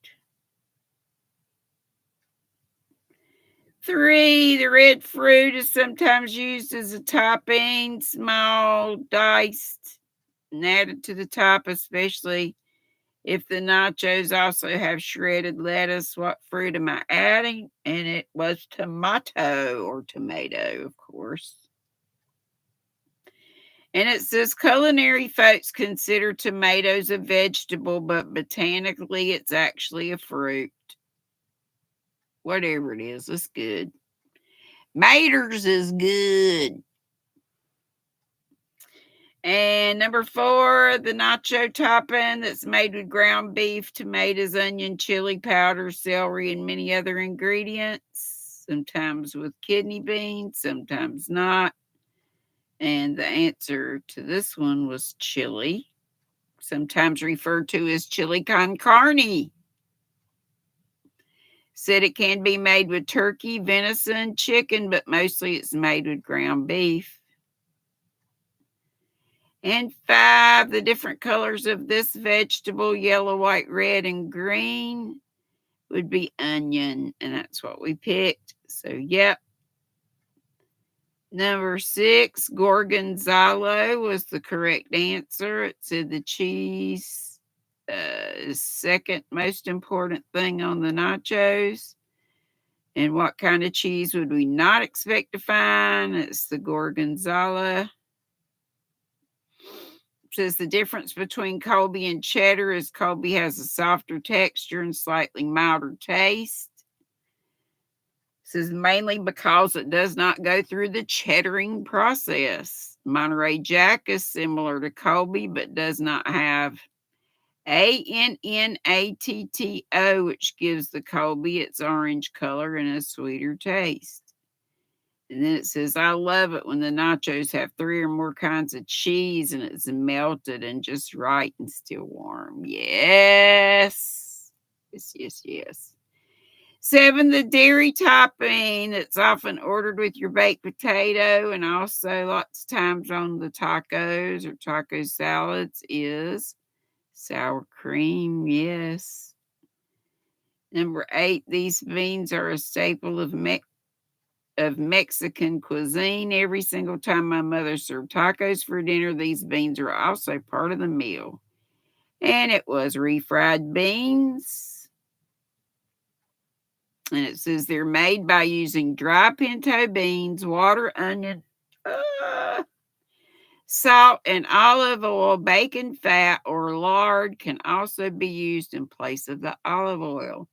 3, the red fruit is sometimes used as a topping, small, diced, and added to the top, especially if the nachos also have shredded lettuce. What fruit am I adding? And it was tomato, of course. And it says culinary folks consider tomatoes a vegetable, but botanically it's actually a fruit. Whatever it is, it's good. Maters is good. And number 4, the nacho topping that's made with ground beef, tomatoes, onion, chili powder, celery, and many other ingredients. Sometimes with kidney beans, sometimes not. And the answer to this one was chili, sometimes referred to as chili con carne. Said it can be made with turkey, venison, chicken, but mostly it's made with ground beef. And 5, the different colors of this vegetable, yellow, white, red, and green, would be onion. And that's what we picked. So, yep. Number 6, gorgonzola was the correct answer. It said the cheese is second most important thing on the nachos. And what kind of cheese would we not expect to find? It's the gorgonzola. It says the difference between Colby and cheddar is Colby has a softer texture and slightly milder taste. It says mainly because it does not go through the cheddaring process. Monterey Jack is similar to Colby, but does not have ANNATTO, which gives the Colby its orange color and a sweeter taste. And then it says, I love it when the nachos have 3 or more kinds of cheese and it's melted and just right and still warm. Yes. Yes, yes, yes. 7, the dairy topping that's often ordered with your baked potato and also lots of times on the tacos or taco salads is sour cream. Yes. Number 8, these beans are a staple of Mexican cuisine. Every single time my mother served tacos for dinner, these beans are also part of the meal. And it was refried beans. And it says they're made by using dry pinto beans, water, onion, salt, and olive oil. Bacon fat or lard can also be used in place of the olive oil.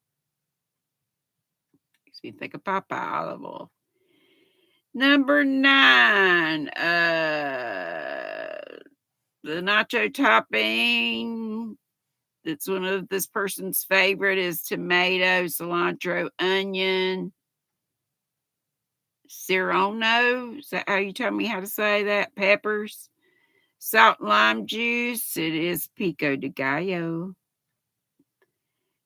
Makes me think of Popeye olive oil. Number 9, the nacho topping. That's one of this person's favorite is tomato, cilantro, onion, serrano. Is that how you tell me how to say that? Peppers, salt, lime juice. It is pico de gallo.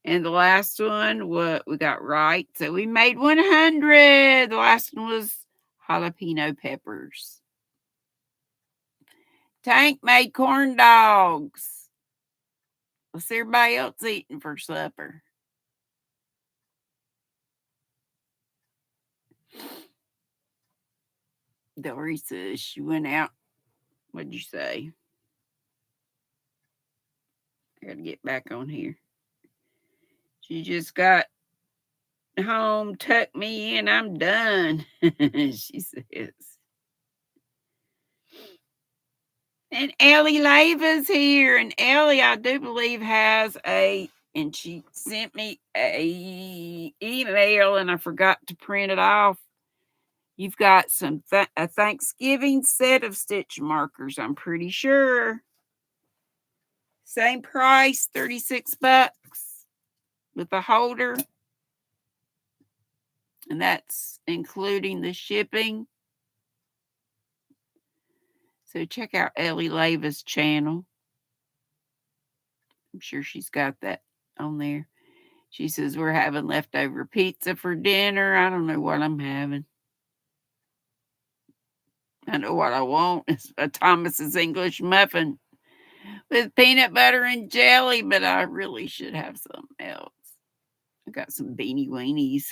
And the last one, what we got right. So we made 100. The last one was jalapeno peppers. Tank made corn dogs. What's everybody else eating for supper? Dory says she went out. What'd you say? I gotta get back on here. She just got home, tucked me in, I'm done. She says. And Ellie Lava's here. And Ellie, I do believe, has and she sent me a email and I forgot to print it off. You've got a Thanksgiving set of stitch markers, I'm pretty sure. Same price, $36 with a holder. And that's including the shipping. So check out Ellie Lava's channel. I'm sure she's got that on there. She says we're having leftover pizza for dinner. I don't know what I'm having. I know what I want. It's a Thomas's English muffin with peanut butter and jelly, but I really should have something else. I got some beanie weenies.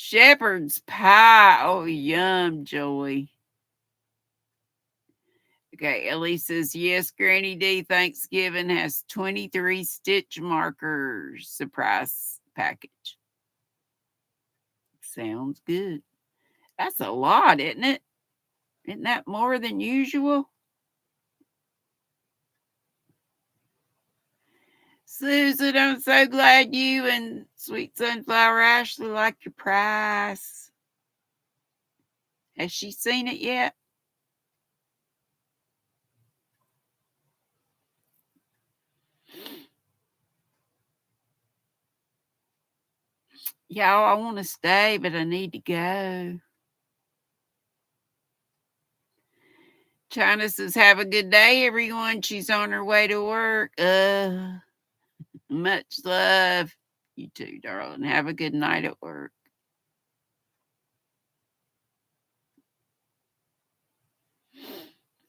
Shepherd's pie. Oh, yum, Joey. Okay, Ellie says, yes, GrannyDee Thanksgiving has 23 stitch markers. Surprise package. Sounds good. That's a lot, isn't it? Isn't that more than usual? Susan, I'm so glad you and Sweet Sunflower Ashley like your prize. Has she seen it yet? Y'all, I want to stay, but I need to go. China says, have a good day, everyone. She's on her way to work. Much love. You too, darling. Have a good night at work.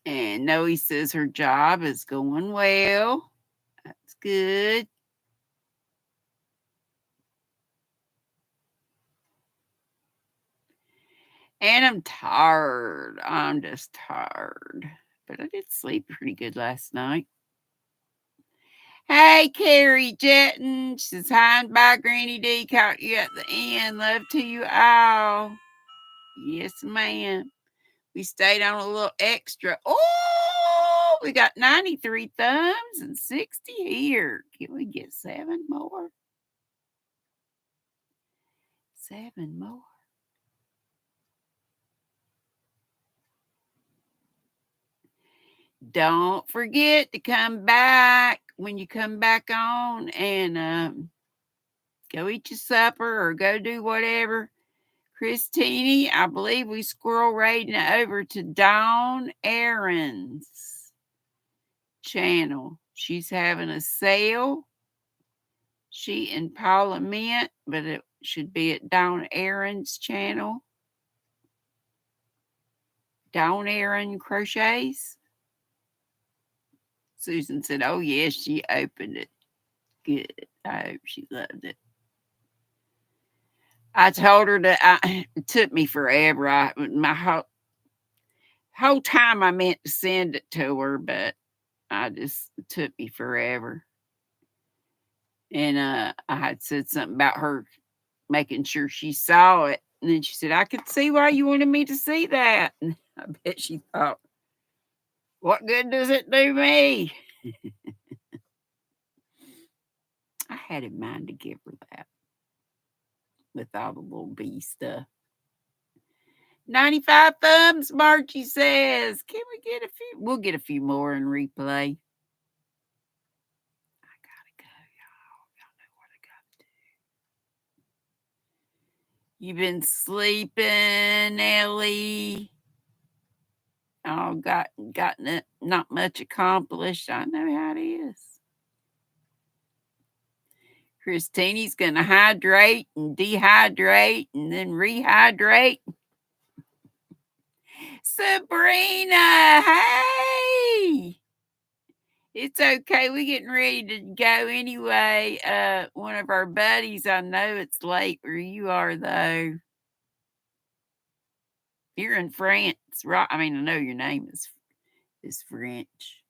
And Noe says her job is going well. That's good. And I'm tired. I'm just tired. But I did sleep pretty good last night. Hey, Carrie Jetton. She says, hi and bye, GrannyDee. Caught you at the end. Love to you all. Yes, ma'am. We stayed on a little extra. Oh, we got 93 thumbs and 60 here. Can we get 7 more? 7 more. Don't forget to come back when you come back on and go eat your supper or go do whatever. Christine, I believe we squirrel raiding over to Dawn Aaron's channel. She's having a sale She and Paula Mint, but it should be at Dawn Aaron's channel. Dawn Aaron Crochets. Susan said, oh, yes, she opened it. Good. I hope she loved it. I told her that it took me forever. My whole time I meant to send it to her, but it took me forever. And I had said something about her making sure she saw it. And then she said, I could see why you wanted me to see that. And I bet she thought, what good does it do me? I had in mind to give her that with all the little bee stuff. 95 thumbs, Margie says. Can we get a few? We'll get a few more in replay. I gotta go, y'all. Y'all know what I gotta do. You've been sleeping, Ellie. Oh, gotten not much accomplished. I know how it is. Christine's gonna hydrate and dehydrate and then rehydrate. Sabrina, hey! It's okay. We're getting ready to go anyway. One of our buddies, I know it's late where you are, though. You're in France, right? I mean, I know your name is French.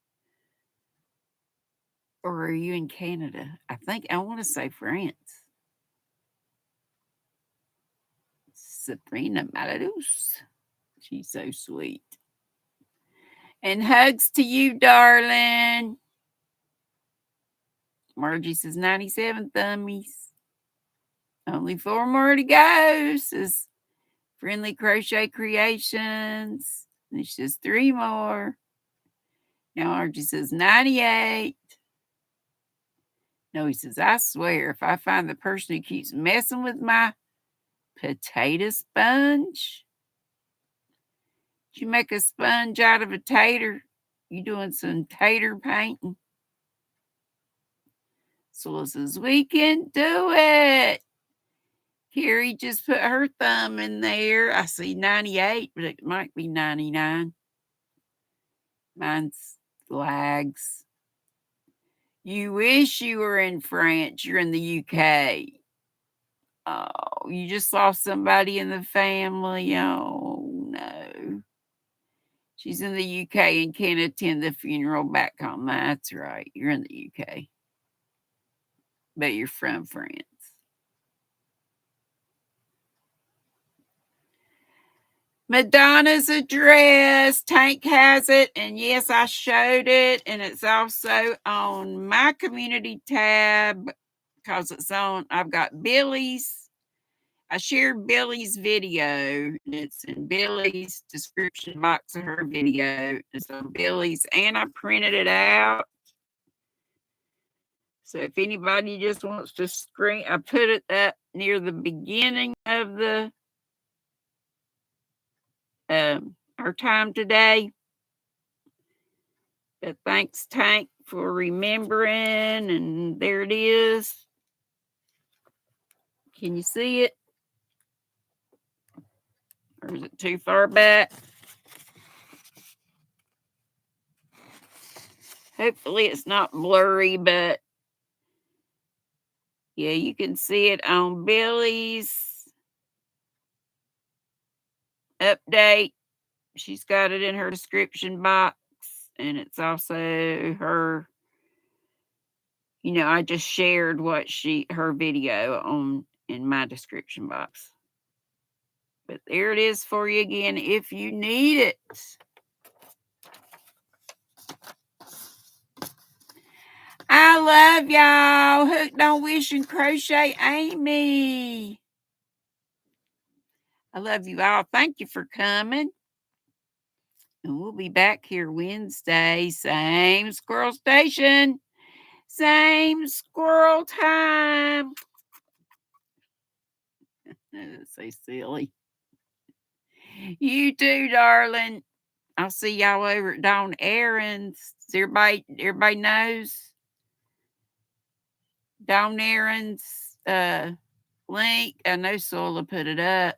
Or are you in Canada? I want to say France. Sabrina Maladus. She's so sweet. And hugs to you, darling. Margie says 97 thummies. Only 4 more to go, says Friendly Crochet Creations. And she says 3 more. Now Margie says 98. No, he says, I swear, if I find the person who keeps messing with my potato sponge. Did you make a sponge out of a tater? You doing some tater painting? So says, we can do it. Carrie just put her thumb in there. I see 98, but it might be 99. Mine's lags. You wish you were in France. You're in the UK. Oh, you just lost somebody in the family. Oh, no. She's in the UK and can't attend the funeral back home. That's right. You're in the UK. But you're from France. Madonna's address. Tank has it. And yes, I showed it. And it's also on my community tab because it's on. I've got Billy's. I shared Billy's video. It's in Billy's description box of her video. It's on Billy's. And I printed it out. So if anybody just wants to screen, I put it up near the beginning of the our time today. But thanks, Tank, for remembering. And there it is. Can you see it? Or is it too far back? Hopefully it's not blurry, but yeah, you can see it on Billy's update. She's got it in her description box. And it's also her, I just shared her video on in my description box. But there it is for you again if you need it. I love y'all. Hook, don't wish, and crochet Amy. I love you all. Thank you for coming. And we'll be back here Wednesday. Same squirrel station. Same squirrel time. That's so silly. You too, darling. I'll see y'all over at Dawn Aaron's. Everybody knows Dawn Aaron's link. I know Sola put it up.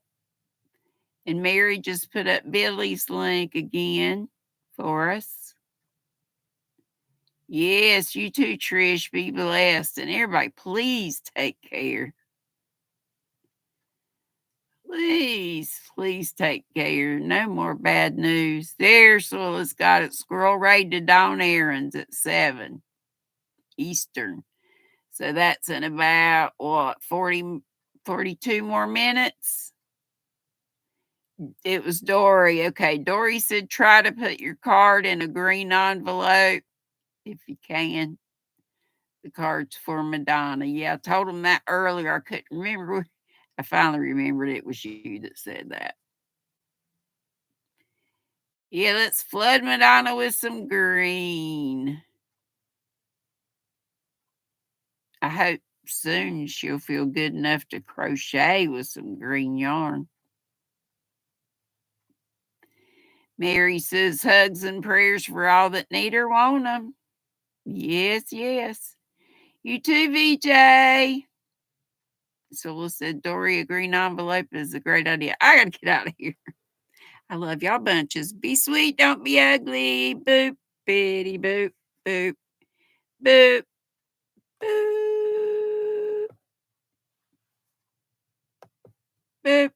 And Mary just put up Billy's link again for us. Yes, you too, Trish. Be blessed. And everybody, please take care. Please take care. No more bad news. There, Sola's got it. Squirrel raid to Dawn Aaron's at 7 Eastern. So that's in about, 42 more minutes? It was Dory. Okay, Dory said try to put your card in a green envelope if you can. The card's for Madonna. Yeah, I told him that earlier. I couldn't remember. I finally remembered it was you that said that. Yeah, let's flood Madonna with some green. I hope soon she'll feel good enough to crochet with some green yarn. Mary says hugs and prayers for all that need her, want them. Yes, yes. You too, VJ. Sola said, Dory, a green envelope is a great idea. I gotta get out of here. I love y'all bunches. Be sweet, don't be ugly. Boop, bitty boop, boop, boop, boop, boop.